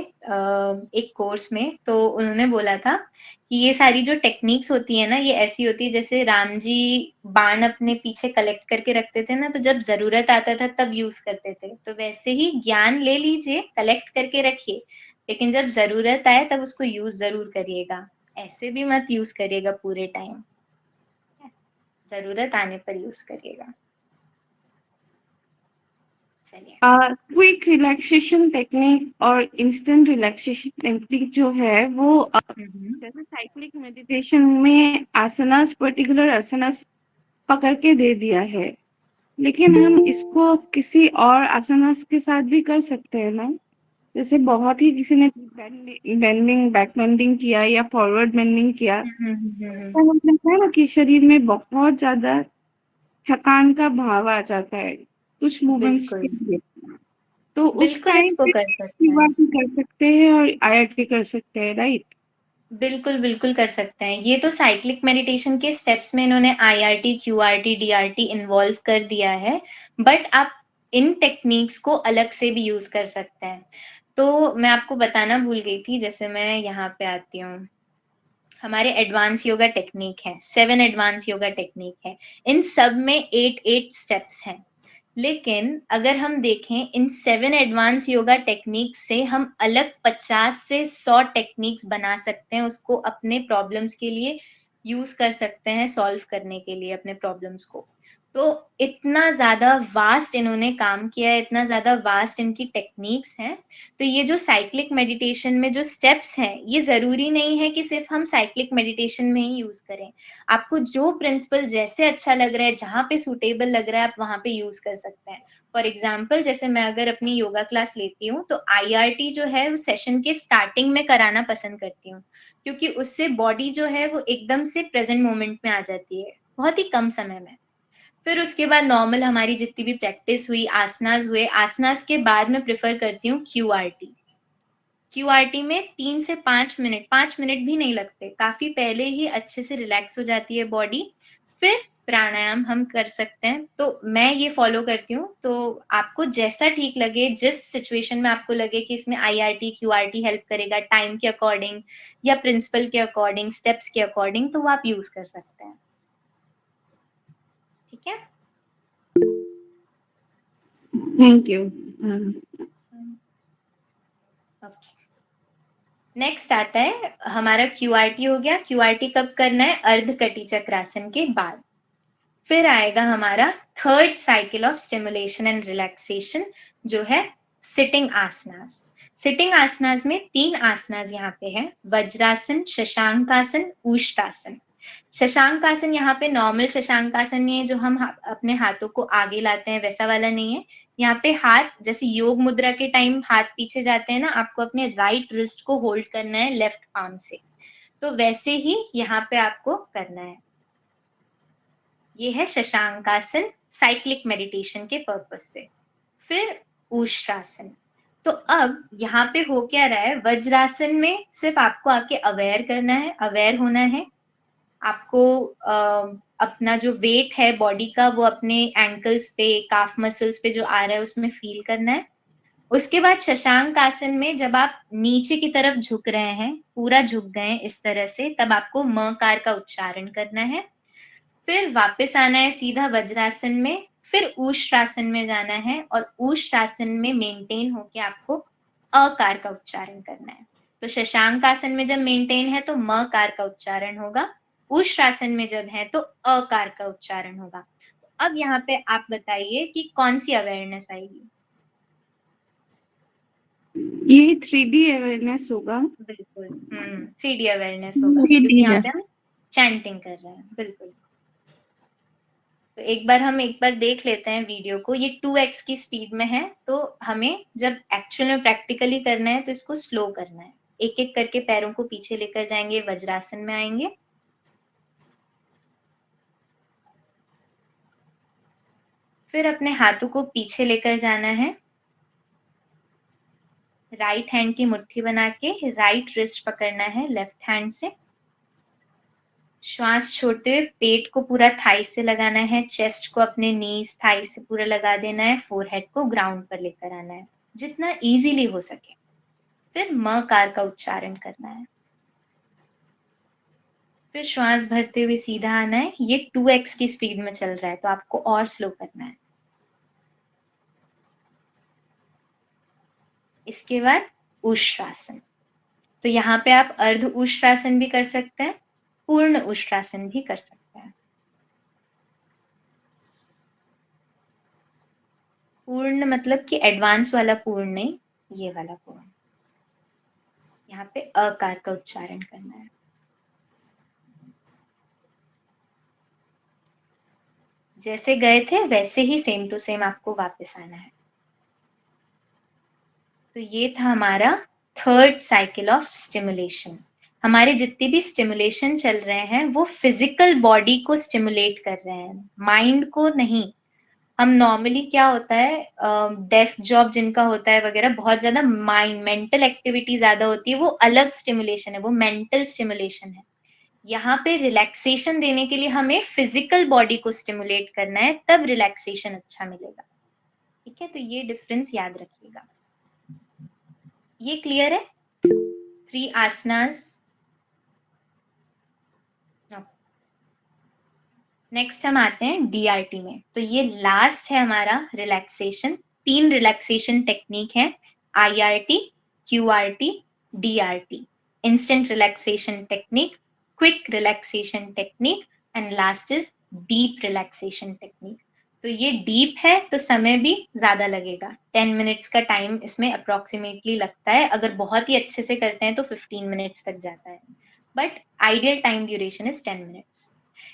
एक कोर्स में, तो उन्होंने बोला था कि ये सारी जो टेक्निक्स होती है ना, ये ऐसी होती है जैसे राम जी बाण अपने पीछे कलेक्ट करके रखते थे ना, तो जब जरूरत आता था तब यूज करते थे। तो वैसे ही ज्ञान ले लीजिए, कलेक्ट करके रखिए, लेकिन जब जरूरत आए तब उसको यूज जरूर करिएगा। ऐसे भी मत यूज करिएगा पूरे टाइम, जरूरत आने पर यूज करिएगा। चलिए। क्विक रिलैक्सेशन टेक्निक और इंस्टेंट रिलैक्सेशन टेक्निक जो है वो जैसे साइक्लिक मेडिटेशन में आसनास, पर्टिकुलर आसनास पकड़ के दे दिया है, लेकिन हम इसको किसी और आसनास के साथ भी कर सकते हैं ना। जैसे बहुत ही किसी ने बेंडिंग, बैक बेंडिंग किया या फॉरवर्ड बेंडिंग किया, तो हम लगता है ना कि शरीर में बहुत ज्यादा थकान का भाव आ जाता है कुछ मूवमेंट्स के बिल्कुल, लिए। तो उस बिल्कुल टाइम इसको पे कर सकते हैं। भी कर सकते हैं और IRT कर सकते हैं, राइट? बिल्कुल, बिल्कुल कर सकते हैं। ये तो साइक्लिक मेडिटेशन के स्टेप्स में इन्होंने IRT, QRT, DRT इन्वॉल्व कर दिया है, बट आप इन टेक्निक्स को अलग से भी यूज कर सकते हैं। तो मैं आपको बताना भूल गई थी, जैसे मैं यहाँ पे आती हूँ, हमारे एडवांस योगा टेक्निक है, 7 एडवांस योगा टेक्निक है, इन सब में 8 स्टेप्स हैं। लेकिन अगर हम देखें, इन 7 एडवांस योगा टेक्निक से हम अलग 50 से 100 टेक्निक्स बना सकते हैं, उसको अपने प्रॉब्लम्स के लिए यूज कर सकते हैं, सॉल्व करने के लिए अपने प्रॉब्लम्स को। तो इतना ज्यादा वास्ट इन्होंने काम किया है, इतना ज्यादा वास्ट इनकी टेक्निक्स हैं। तो ये जो साइक्लिक मेडिटेशन में जो स्टेप्स हैं, ये जरूरी नहीं है कि सिर्फ हम साइक्लिक मेडिटेशन में ही यूज करें। आपको जो प्रिंसिपल जैसे अच्छा लग रहा है, जहाँ पे सूटेबल लग रहा है, आप वहां पे यूज कर सकते हैं। फॉर एग्जाम्पल, जैसे मैं अगर अपनी योगा क्लास लेती हूँ, तो IRT जो है वो सेशन के स्टार्टिंग में कराना पसंद करती हूँ, क्योंकि उससे बॉडी जो है वो एकदम से प्रेजेंट मोमेंट में आ जाती है, बहुत ही कम समय में। फिर उसके बाद नॉर्मल हमारी जितनी भी प्रैक्टिस हुई, आसनास हुए, आसनास के बाद मैं प्रेफर करती हूँ QRT। QRT में 3 से 5 मिनट, 5 मिनट भी नहीं लगते, काफी पहले ही अच्छे से रिलैक्स हो जाती है बॉडी। फिर प्राणायाम हम कर सकते हैं, तो मैं ये फॉलो करती हूँ। तो आपको जैसा ठीक लगे, जिस सिचुएशन में आपको लगे कि इसमें IRT, QRT हेल्प करेगा, टाइम के अकॉर्डिंग या प्रिंसिपल के अकॉर्डिंग, स्टेप्स के अकॉर्डिंग, तो वो आप यूज कर सकते हैं। ठीक है। Thank you. ओके, नेक्स्ट आता है हमारा QRT हो गया। QRT कब करना है? अर्ध कटी चक्रासन के बाद। फिर आएगा हमारा third cycle of stimulation and relaxation, जो है सिटिंग आसनास। सिटिंग आसनास में 3 आसनास यहाँ पे है, वज्रासन, शशांकासन, उष्टासन। शशांकासन यहाँ पे नॉर्मल शशांकासन नहीं है, जो हम अपने हाथों को आगे लाते हैं, वैसा वाला नहीं है। यहाँ पे हाथ, जैसे योग मुद्रा के टाइम हाथ पीछे जाते हैं ना, आपको अपने राइट रिस्ट को होल्ड करना है लेफ्ट पाम से, तो वैसे ही यहाँ पे आपको करना है। ये है शशांकासन, साइक्लिक मेडिटेशन के पर्पस से। फिर उष्ट्रासन। तो अब यहाँ पे हो क्या रहा है, वज्रासन में सिर्फ आपको आके अवेयर करना है, अवेयर होना है। आपको अपना जो वेट है बॉडी का, वो अपने एंकल्स पे, काफ मसल्स पे जो आ रहा है उसमें फील करना है। उसके बाद शशांक आसन में जब आप नीचे की तरफ झुक रहे हैं, पूरा झुक गए इस तरह से, तब आपको म कार का उच्चारण करना है। फिर वापस आना है सीधा वज्रासन में, फिर ऊष्ट्रासन में जाना है और ऊष्ट्रासन में मेंटेन होके आपको अकार का उच्चारण करना है। तो शशांक आसन में जब मेंटेन है तो मकार का उच्चारण होगा, ऊष्ट्रासन में जब है तो अकार का उच्चारण होगा। अब यहाँ पे आप बताइए कि कौन सी अवेयरनेस आएगी? ये 3D अवेयरनेस होगा। बिल्कुल, 3D अवेयरनेस होगा, क्योंकि यहाँ पे हम चैंटिंग कर रहे हैं। बिल्कुल। तो एक बार देख लेते हैं वीडियो को। ये 2x की स्पीड में है, तो हमें जब एक्चुअल में प्रैक्टिकली करना है तो इसको स्लो करना है। एक एक करके पैरों को पीछे लेकर जाएंगे, वज्रासन में आएंगे। फिर अपने हाथों को पीछे लेकर जाना है, राइट हैंड की मुट्ठी बना के राइट रिस्ट पकड़ना है लेफ्ट हैंड से। श्वास छोड़ते हुए पेट को पूरा थाई से लगाना है, चेस्ट को अपने नीज थाई से पूरा लगा देना है, फोरहेड को ग्राउंड पर लेकर आना है जितना इजीली हो सके। फिर मकार का उच्चारण करना है। फिर श्वास भरते हुए सीधा आना है। ये 2x की स्पीड में चल रहा है, तो आपको और स्लो करना है। इसके बाद ऊष्ट्रासन। तो यहाँ पे आप अर्ध ऊष्ट्रासन भी कर सकते हैं, पूर्ण ऊष्ट्रासन भी कर सकते हैं। पूर्ण मतलब कि एडवांस वाला पूर्ण नहीं, ये वाला पूर्ण। यहाँ पे अकार का उच्चारण करना है। जैसे गए थे वैसे ही सेम टू सेम आपको वापस आना है। तो ये था हमारा थर्ड साइकिल ऑफ स्टिमुलेशन। हमारे जितने भी स्टिमुलेशन चल रहे हैं वो फिजिकल बॉडी को स्टिमुलेट कर रहे हैं, माइंड को नहीं। हम नॉर्मली क्या होता है, डेस्क जॉब जिनका होता है वगैरह, बहुत ज्यादा माइंड मेंटल एक्टिविटी ज्यादा होती है, वो अलग स्टिमुलेशन है, वो मेंटल स्टिमुलेशन है। यहाँ पे रिलैक्सेशन देने के लिए हमें फिजिकल बॉडी को स्टिमुलेट करना है, तब रिलैक्सेशन अच्छा मिलेगा। ठीक है, तो ये डिफरेंस याद रखिएगा। ये क्लियर है? 3 आसनास। नेक्स्ट हम आते हैं डीआरटी में। तो ये लास्ट है हमारा रिलैक्सेशन। 3 रिलैक्सेशन टेक्निक है, IRT, QRT, DRT. Instant relaxation technique, quick relaxation technique and last is deep relaxation technique. तो ये डीप है तो समय भी ज्यादा लगेगा, 10 मिनट्स का टाइम इसमें अप्रोक्सीमेटली लगता है। अगर बहुत ही अच्छे से करते हैं तो 15 मिनट्स तक जाता है, but ideal time duration is 10 minutes.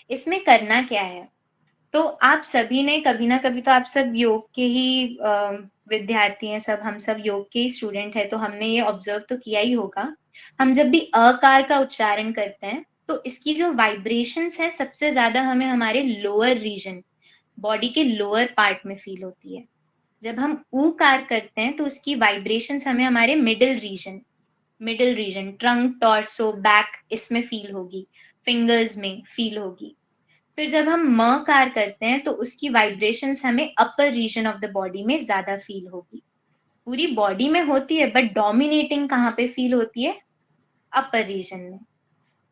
इसमें करना क्या है, तो आप सभी ने कभी ना कभी, तो आप सब योग के ही विद्यार्थी हैं, सब हम सब योग के ही स्टूडेंट हैं, तो हमने ये ऑब्जर्व तो किया ही होगा। हम जब भी अकार का उच्चारण करते हैं तो इसकी जो वाइब्रेशंस है सबसे ज्यादा हमें हमारे लोअर रीजन, बॉडी के लोअर पार्ट में फील होती है। जब हम ऊकार करते हैं तो उसकी वाइब्रेशंस हमें हमारे middle region, trunk, torso, back, इसमें फील होगी, फिंगर्स में फील होगी। फिर जब हम मकार करते हैं तो उसकी वाइब्रेशंस हमें अपर रीजन ऑफ द बॉडी में ज्यादा फील होगी। पूरी बॉडी में होती है बट डोमिनेटिंग कहाँ पे फील होती है, अपर रीजन में।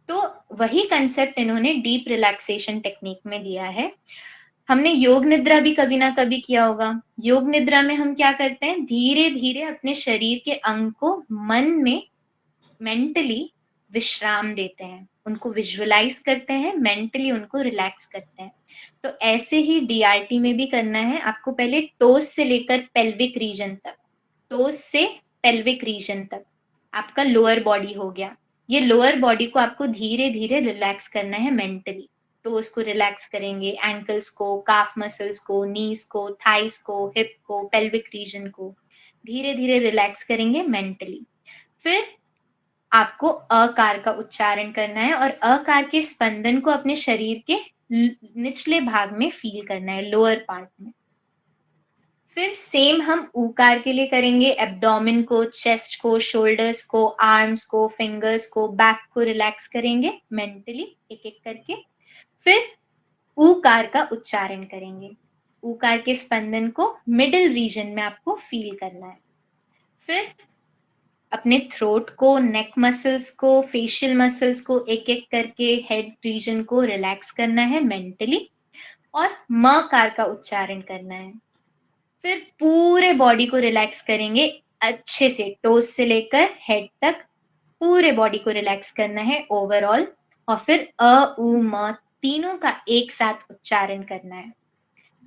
तो वही कंसेप्ट इन्होंने डीप रिलैक्सेशन टेक्निक में दिया है। हमने योग निद्रा भी कभी ना कभी किया होगा। योग निद्रा में हम क्या करते हैं, धीरे धीरे अपने शरीर के अंग को मन में मेंटली विश्राम देते हैं, उनको विजुअलाइज करते हैं, मेंटली उनको रिलैक्स करते हैं। तो ऐसे ही डीआरटी में भी करना है आपको। पहले टोस से लेकर पेल्विक रीजन तक, टोस से पेल्विक रीजन तक आपका लोअर बॉडी हो गया। ये लोअर बॉडी को आपको धीरे धीरे रिलैक्स करना है मेंटली। तो उसको रिलैक्स करेंगे, एंकल्स को, काफ मसल्स को, नीज को, थाइस को, हिप को, पेल्विक रीजन को धीरे धीरे रिलैक्स करेंगे मेंटली। फिर आपको अकार का उच्चारण करना है और अकार के स्पंदन को अपने शरीर के निचले भाग में फील करना है, लोअर पार्ट में। फिर सेम हम ऊकार के लिए करेंगे, एब्डोमेन को, चेस्ट को, शोल्डर्स को, आर्म्स को, फिंगर्स को, बैक को रिलैक्स करेंगे मेंटली एक एक करके। फिर ऊकार का उच्चारण करेंगे, ऊकार के स्पंदन को मिडिल रीजन में आपको फील करना है। फिर अपने थ्रोट को, नेक मसल्स को, फेशियल मसल्स को एक एक करके, हेड रीजन को रिलैक्स करना है मेंटली। और मकार का उच्चारण करना है। फिर पूरे बॉडी को रिलैक्स करेंगे अच्छे से, टोस से लेकर हेड तक पूरे बॉडी को रिलैक्स करना है ओवरऑल। और फिर उ म तीनों का एक साथ उच्चारण करना है।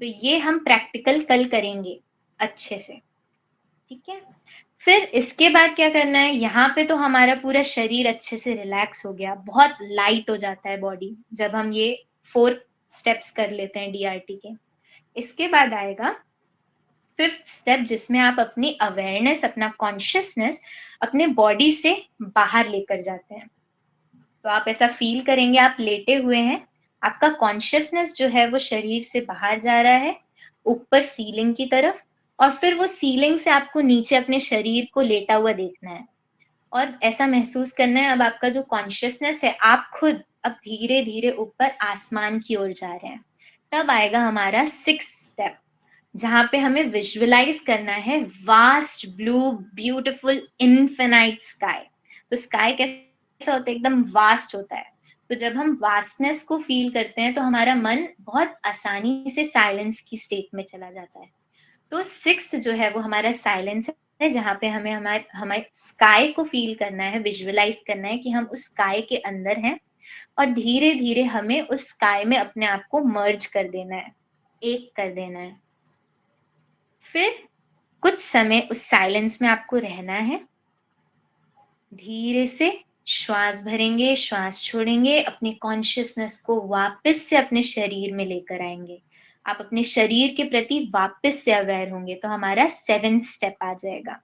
तो ये हम प्रैक्टिकल कल करेंगे अच्छे से, ठीक है। फिर इसके बाद क्या करना है, यहाँ पे तो हमारा पूरा शरीर अच्छे से रिलैक्स हो गया, बहुत लाइट हो जाता है बॉडी जब हम ये 4 स्टेप्स कर लेते हैं डीआरटी के। इसके बाद आएगा 5th स्टेप, जिसमें आप अपनी अवेयरनेस, अपना कॉन्शियसनेस अपने बॉडी से बाहर लेकर जाते हैं। तो आप ऐसा फील करेंगे, आप लेटे हुए हैं, आपका कॉन्शियसनेस जो है वो शरीर से बाहर जा रहा है ऊपर सीलिंग की तरफ, और फिर वो सीलिंग से आपको नीचे अपने शरीर को लेटा हुआ देखना है और ऐसा महसूस करना है अब आपका जो कॉन्शियसनेस है, आप खुद अब धीरे धीरे ऊपर आसमान की ओर जा रहे हैं। तब आएगा हमारा 6th स्टेप, जहां पे हमें विजुअलाइज करना है vast blue beautiful infinite sky. तो स्काई कैसा होता है, एकदम वास्ट होता है। तो जब हम वास्टनेस को फील करते हैं तो हमारा मन बहुत आसानी से साइलेंस की स्टेट में चला जाता है। तो 6th जो है वो हमारा साइलेंस है, जहाँ पे हमें हमारे स्काई को फील करना है, विजुअलाइज करना है कि हम उस स्काई के अंदर हैं और धीरे धीरे हमें उस स्काई में अपने आप को मर्ज कर देना है, एक कर देना है। फिर कुछ समय उस साइलेंस में आपको रहना है। धीरे से श्वास भरेंगे, श्वास छोड़ेंगे, अपनी कॉन्शियसनेस को वापस से अपने शरीर में लेकर आएंगे। आप अपने शरीर के प्रति वापस से अवेयर होंगे। तो हमारा 7th स्टेप आ जाएगा।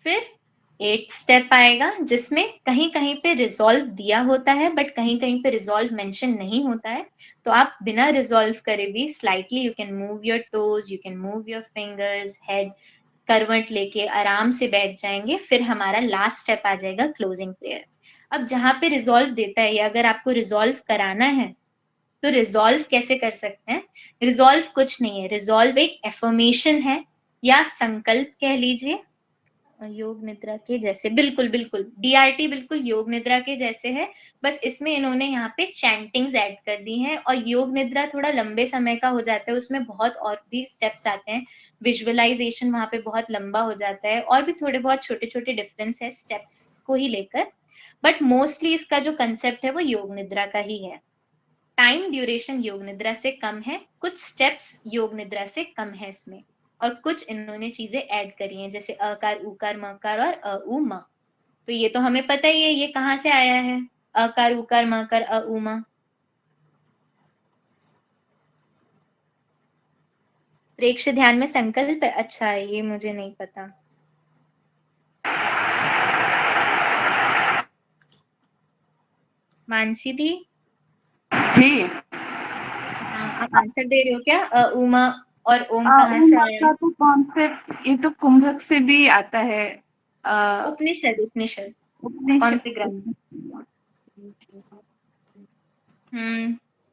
फिर 8th स्टेप आएगा, जिसमें कहीं कहीं पे रिजॉल्व दिया होता है बट कहीं कहीं पे रिजॉल्व मेंशन नहीं होता है। तो आप बिना रिजॉल्व करे भी slightly you can move your toes, you can move your fingers, head करवट लेके आराम से बैठ जाएंगे। फिर हमारा लास्ट स्टेप आ जाएगा क्लोजिंग प्रेयर। अब जहां पे रिजॉल्व देता है, या अगर आपको रिजॉल्व कराना है तो रिजॉल्व कैसे कर सकते हैं। रिजॉल्व कुछ नहीं है, रिजॉल्व एक एफर्मेशन है या संकल्प कह लीजिए, योग निद्रा के जैसे। बिल्कुल बिल्कुल, डीआरटी बिल्कुल योग निद्रा के जैसे है, बस इसमें इन्होंने यहाँ पे चैंटिंग्स ऐड कर दी हैं। और योग निद्रा थोड़ा लंबे समय का हो जाता है, उसमें बहुत और भी स्टेप्स आते हैं, विजुअलाइजेशन वहां पे बहुत लंबा हो जाता है, और भी थोड़े बहुत छोटे छोटे डिफरेंस है स्टेप्स को ही लेकर। बट मोस्टली इसका जो कंसेप्ट है वो योग निद्रा का ही है। टाइम ड्यूरेशन योग निद्रा से कम है, कुछ स्टेप्स योग निद्रा से कम है इसमें, और कुछ इन्होंने चीजें ऐड करी हैं, जैसे अकार, उकार, मकार और अ उ म। तो ये तो हमें पता ही है, ये कहाँ से आया है, अकार, उकार, मकार, अ उ म। प्रेक्ष ध्यान में संकल्प है, अच्छा ये मुझे नहीं पता। मानसी दी, जी, हाँ आप आंसर दे रहे हो क्या, अ उ म और ओम कहाँ से उमा आया है? का तो कॉन्सेप्ट ये तो कुंभक से भी आता है। उपनिषद, उपनिषद, कौन से ग्रंथ? उपनिषद।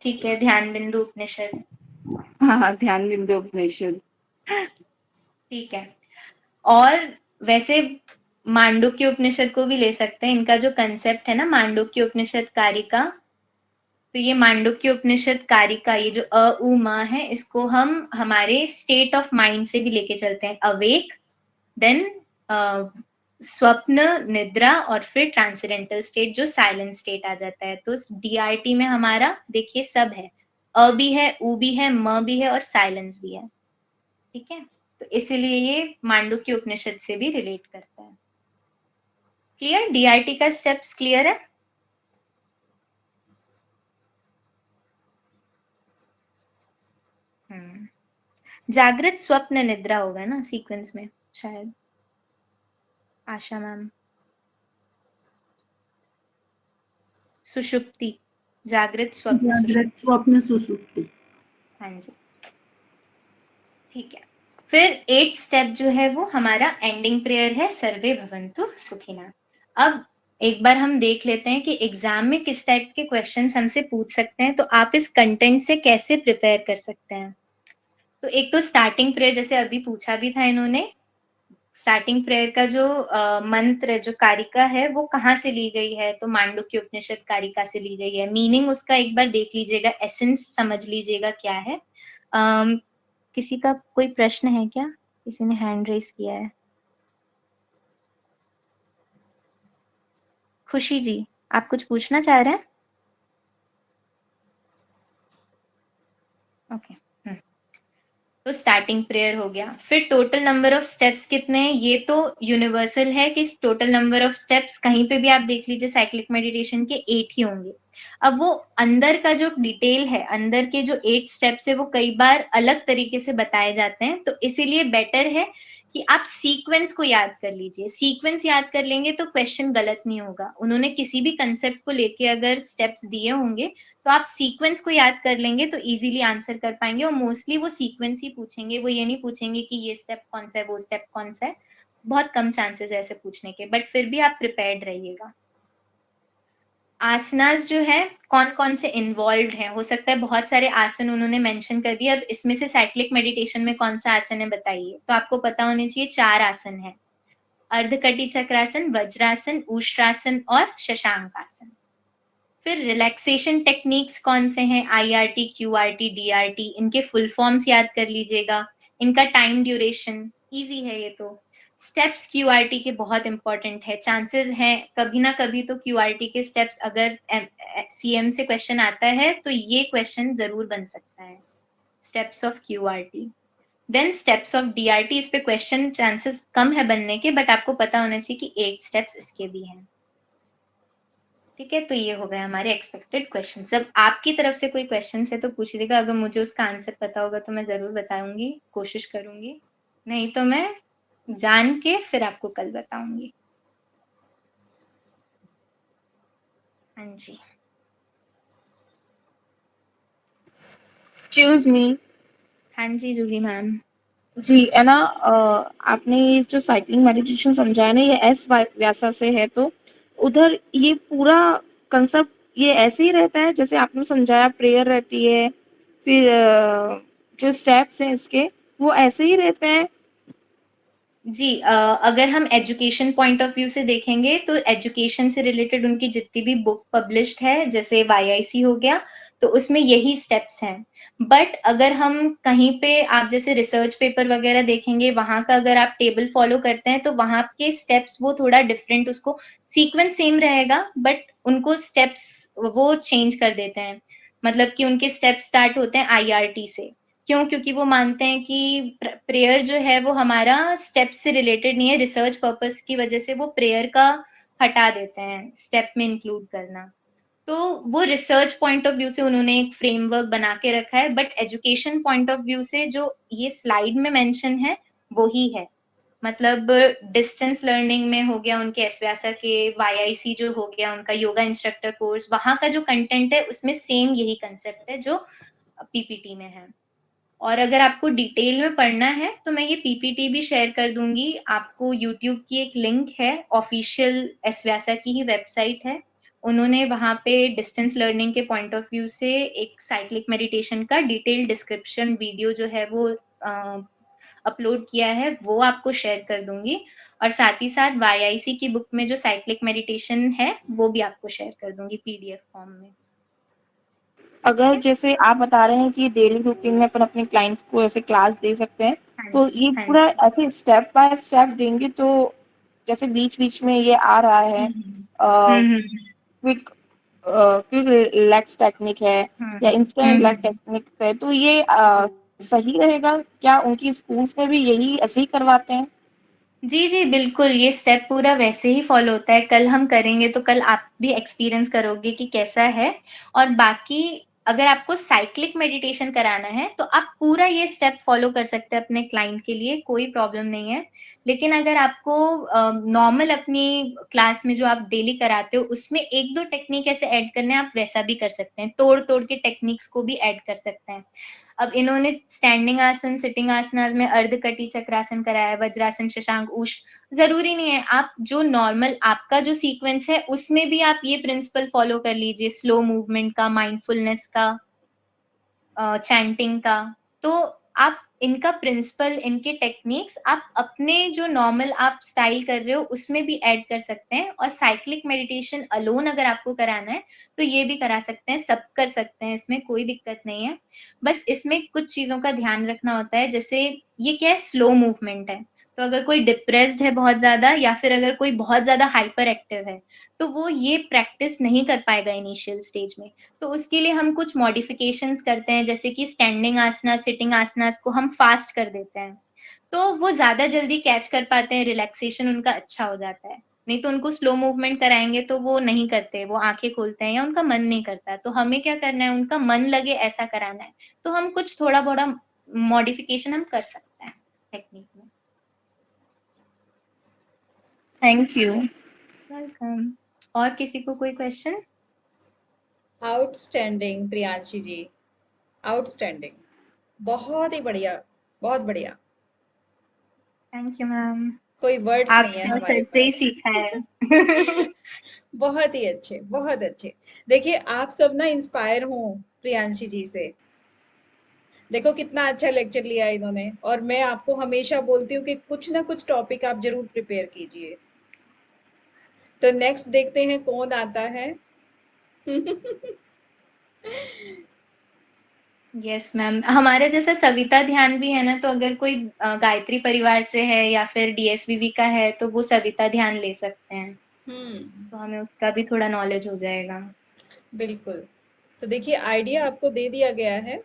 ठीक है, ध्यान बिंदु उपनिषद, हाँ हाँ, ध्यान बिंदु उपनिषद। ठीक है। और वैसे मांडुक्य उपनिषद को भी ले सकते हैं, इनका जो कंसेप्ट है ना मांडुक्य उपनिषद कारिका, तो ये मांडुक्य उपनिषद कारिका, ये जो अ उ म है, इसको हम हमारे स्टेट ऑफ माइंड से भी लेके चलते हैं, अवेक, देन स्वप्न, निद्रा, और फिर ट्रांसेंडेंटल स्टेट जो साइलेंट स्टेट आ जाता है। तो डीआरटी में हमारा देखिए सब है, अ भी है, उ भी है, म भी है और साइलेंस भी है, ठीक है। तो इसीलिए ये मांडुक्य उपनिषद से भी रिलेट करता है। क्लियर, डीआरटी का स्टेप्स क्लियर है? जागृत, स्वप्न, निद्रा होगा ना सीक्वेंस में शायद, आशा मैम। सुषुप्ति, जागृत, स्वप्न, जागृत, सुषुप्ति। स्वप्न, सुषुप्ति। हाँ जी, ठीक है। फिर 8th स्टेप जो है वो हमारा एंडिंग प्रेयर है, सर्वे भवन्तु सुखिनः। अब एक बार हम देख लेते हैं कि एग्जाम में किस टाइप के क्वेश्चंस हमसे पूछ सकते हैं, तो आप इस कंटेंट से कैसे प्रिपेयर कर सकते हैं। तो एक तो स्टार्टिंग प्रेयर, जैसे अभी पूछा भी था इन्होंने, स्टार्टिंग प्रेयर का जो मंत्र जो कारिका है वो कहाँ से ली गई है, तो मांडुक्य उपनिषद कारिका से ली गई है। मीनिंग उसका एक बार देख लीजिएगा, एसेंस समझ लीजिएगा क्या है। किसी का कोई प्रश्न है क्या? किसी ने हैंड रेज किया है। खुशी जी, आप कुछ पूछना चाह रहे हैं? ओके। तो स्टार्टिंग प्रेयर हो गया। फिर टोटल नंबर ऑफ स्टेप्स कितने हैं, ये तो यूनिवर्सल है कि टोटल नंबर ऑफ स्टेप्स कहीं पे भी आप देख लीजिए साइक्लिक मेडिटेशन के 8 ही होंगे। अब वो अंदर का जो डिटेल है, अंदर के जो 8 स्टेप्स है वो कई बार अलग तरीके से बताए जाते हैं, तो इसीलिए बेटर है कि आप सीक्वेंस को याद कर लीजिए। सीक्वेंस याद कर लेंगे तो क्वेश्चन गलत नहीं होगा। उन्होंने किसी भी कंसेप्ट को लेके अगर स्टेप्स दिए होंगे तो आप सीक्वेंस को याद कर लेंगे तो इजीली आंसर कर पाएंगे, और मोस्टली वो सीक्वेंस ही पूछेंगे, वो ये नहीं पूछेंगे कि ये स्टेप कौन सा है, वो स्टेप कौन सा है। बहुत कम चांसेस है ऐसे पूछने के, बट फिर भी आप प्रिपेयर्ड रहिएगा। आसनास जो है कौन कौन से इन्वॉल्व हैं, हो सकता है बहुत सारे आसन उन्होंने मेंशन कर दिए। अब इसमें से साइक्लिक मेडिटेशन में कौन सा आसन है बताइए, तो आपको पता होने चाहिए 4 आसन है। अर्धकटी चक्रासन, वज्रासन, उष्ट्रासन और शशांक आसन। फिर रिलैक्सेशन टेक्निक्स कौन से हैं, IRT, QRT, DRT, इनके फुल फॉर्म्स याद कर लीजिएगा। इनका टाइम ड्यूरेशन इजी है ये तो। स्टेप्स QRT के बहुत इंपॉर्टेंट है, चांसेस हैं कभी ना कभी तो QRT के स्टेप्स अगर CM से क्वेश्चन आता है तो ये क्वेश्चन जरूर बन सकता है, steps of QRT। Then steps of DRT, इस पे क्वेश्चन चांसेस कम है बनने के, बट आपको पता होना चाहिए कि 8 स्टेप्स इसके भी हैं। ठीक है, तो ये हो गए हमारे एक्सपेक्टेड क्वेश्चन। अब आपकी तरफ से कोई क्वेश्चन है तो पूछ लीजिएगा, अगर मुझे उसका आंसर पता होगा तो मैं जरूर बताऊंगी, कोशिश करूंगी, नहीं तो मैं जान के फिर आपको कल बताऊंगी। हाँ जी। Excuse me. हाँ जी जूही मैम। जी है ना, आपने ये जो साइक्लिंग मेडिटेशन समझाया ना, ये व्यासा से है, तो उधर ये पूरा कंसेप्ट ये ऐसे ही रहता है जैसे आपने समझाया, प्रेयर रहती है, फिर जो स्टेप्स हैं इसके वो ऐसे ही रहते हैं? जी अगर हम एजुकेशन पॉइंट ऑफ व्यू से देखेंगे तो एजुकेशन से रिलेटेड उनकी जितनी भी बुक पब्लिश्ड है, जैसे YIC हो गया, तो उसमें यही स्टेप्स हैं। बट अगर हम कहीं पे आप जैसे रिसर्च पेपर वगैरह देखेंगे, वहां का अगर आप टेबल फॉलो करते हैं तो वहां के स्टेप्स वो थोड़ा डिफरेंट, उसको सीक्वेंस सेम रहेगा बट उनको स्टेप्स वो चेंज कर देते हैं। मतलब कि उनके स्टेप्स स्टार्ट होते हैं IRT से। क्यों? क्योंकि वो मानते हैं कि प्रेयर जो है वो हमारा स्टेप से रिलेटेड नहीं है, रिसर्च पर्पस की वजह से वो प्रेयर का हटा देते हैं स्टेप में इंक्लूड करना। तो वो रिसर्च पॉइंट ऑफ व्यू से उन्होंने एक फ्रेमवर्क बना के रखा है, but education point of view से जो ये स्लाइड में मेंशन है वो ही है। मतलब डिस्टेंस लर्निंग में हो गया उनके एसव्यासा के, YIC जो हो गया उनका योगा इंस्ट्रक्टर कोर्स, वहां का जो कंटेंट है उसमें सेम यही कंसेप्ट है जो PPT में है। और अगर आपको डिटेल में पढ़ना है तो मैं ये PPT भी शेयर कर दूंगी आपको। यूट्यूब की एक लिंक है, ऑफिशियल एसव्यासा की ही वेबसाइट है, उन्होंने वहां पे डिस्टेंस लर्निंग के पॉइंट ऑफ व्यू से एक साइक्लिक मेडिटेशन का डिटेल डिस्क्रिप्शन वीडियो जो है वो अपलोड किया है, वो आपको शेयर कर दूंगी। और साथ ही साथ YIC की बुक में जो साइक्लिक मेडिटेशन है वो भी आपको शेयर कर दूंगी PDF फॉर्म में। अगर जैसे आप बता रहे हैं कि डेली रूटीन में अपन अपने क्लाइंट्स को ऐसे क्लास दे सकते हैं, हाँ तो जी, ये हाँ पूरा जी। ऐसे स्टेप बाय स्टेप देंगे तो जैसे बीच बीच में ये आ रहा है क्विक क्विक रिलैक्स टेक्निक है या इंस्टेंट रिलैक्स हम्म। टेक्निक है, तो ये सही रहेगा क्या? उनकी स्कूल्स में भी यही ऐसे ही करवाते हैं? जी, जी, बिल्कुल, ये स्टेप पूरा वैसे ही फ़ॉलो होता है। कल हम करेंगे तो कल आप भी एक्सपीरियंस करोगे कि कैसा है। और बाकी अगर आपको साइक्लिक मेडिटेशन कराना है, तो आप पूरा ये स्टेप फ़ॉलो कर सकते हैं अपने क्लाइंट के लिए, कोई प्रॉब्लम नहीं है। लेकिन अगर आपको नॉर्मल अपनी क्लास में जो आप डेली कराते हो, उसमें 1-2 टेक्नीक ऐसे ऐड करने हैं, आप वैसा भी कर सकते हैं। तोड़-तोड़ के टेक्नीक्स को भी ऐड कर सकते हैं। अब इन्होंने स्टैंडिंग आसन, सिटिंग आसनास में अर्धकटी चक्रासन कराया, वज्रासन, शशांक, उष्ट, जरूरी नहीं है। आप जो नॉर्मल आपका जो सीक्वेंस है उसमें भी आप ये प्रिंसिपल फॉलो कर लीजिए, स्लो मूवमेंट का, माइंडफुलनेस का, चैंटिंग का। तो आप इनका प्रिंसिपल, इनके टेक्निक्स आप अपने जो नॉर्मल आप स्टाइल कर रहे हो उसमें भी ऐड कर सकते हैं। और साइक्लिक मेडिटेशन अलोन अगर आपको कराना है तो ये भी करा सकते हैं, सब कर सकते हैं, इसमें कोई दिक्कत नहीं है। बस इसमें कुछ चीज़ों का ध्यान रखना होता है, जैसे ये क्या है, स्लो मूवमेंट है, तो अगर कोई डिप्रेस्ड है बहुत ज़्यादा या फिर अगर कोई बहुत ज़्यादा हाइपर एक्टिव है, तो वो ये प्रैक्टिस नहीं कर पाएगा इनिशियल स्टेज में। तो उसके लिए हम कुछ मॉडिफिकेशंस करते हैं, जैसे कि स्टैंडिंग आसना, सिटिंग आसनास को हम फास्ट कर देते हैं, तो वो ज़्यादा जल्दी कैच कर पाते हैं, रिलैक्सेशन उनका अच्छा हो जाता है। नहीं तो उनको स्लो मूवमेंट कराएँगे तो वो नहीं करते, वो आँखें खोलते हैं या उनका मन नहीं करता। तो हमें क्या करना है, उनका मन लगे ऐसा कराना है। तो हम कुछ थोड़ा-बहुत मॉडिफिकेशन हम कर सकते हैं टेक्निक में। Thank you. वेलकम। और किसी को कोई क्वेश्चन? आउटस्टैंडिंग प्रियांशी जी, आउटस्टैंडिंग, बहुत ही बढ़िया, बहुत बढ़िया। Thank you ma'am. कोई वर्ड्स नहीं है आपसे हमारे सर से ही पास। सीखा है। बहुत ही अच्छे, बहुत अच्छे। देखिए आप सब ना इंस्पायर हो प्रियांशी जी से। देखो कितना अच्छा लेक्चर लिया इन्होंने, और मैं आपको हमेशा बोलती हूँ कि कुछ ना कुछ टॉपिक आप जरूर प्रिपेयर कीजिए। तो नेक्स्ट देखते हैं कौन आता है। यस मैम, हमारे जैसा सविता ध्यान भी है ना, तो अगर कोई गायत्री परिवार से है या फिर डीएसवीवी का है तो वो सविता ध्यान ले सकते हैं, तो हमें उसका भी थोड़ा नॉलेज हो जाएगा। बिल्कुल। तो देखिए आइडिया आपको दे दिया गया है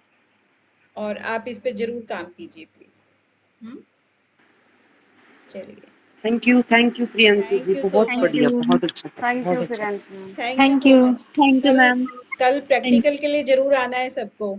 और आप इस पे जरूर काम कीजिए प्लीज। चलिए, thank you Priyanshi ji, thank you so बहुत थैंक मच। बढ़िया, यू। बहुत अच्छा, थैंक बहुत यू अच्छा। Priyanshi ma'am. Thank you thank so you. Much. Thank you कल मैम। कल प्रैक्टिकल के लिए जरूर आना है सबको।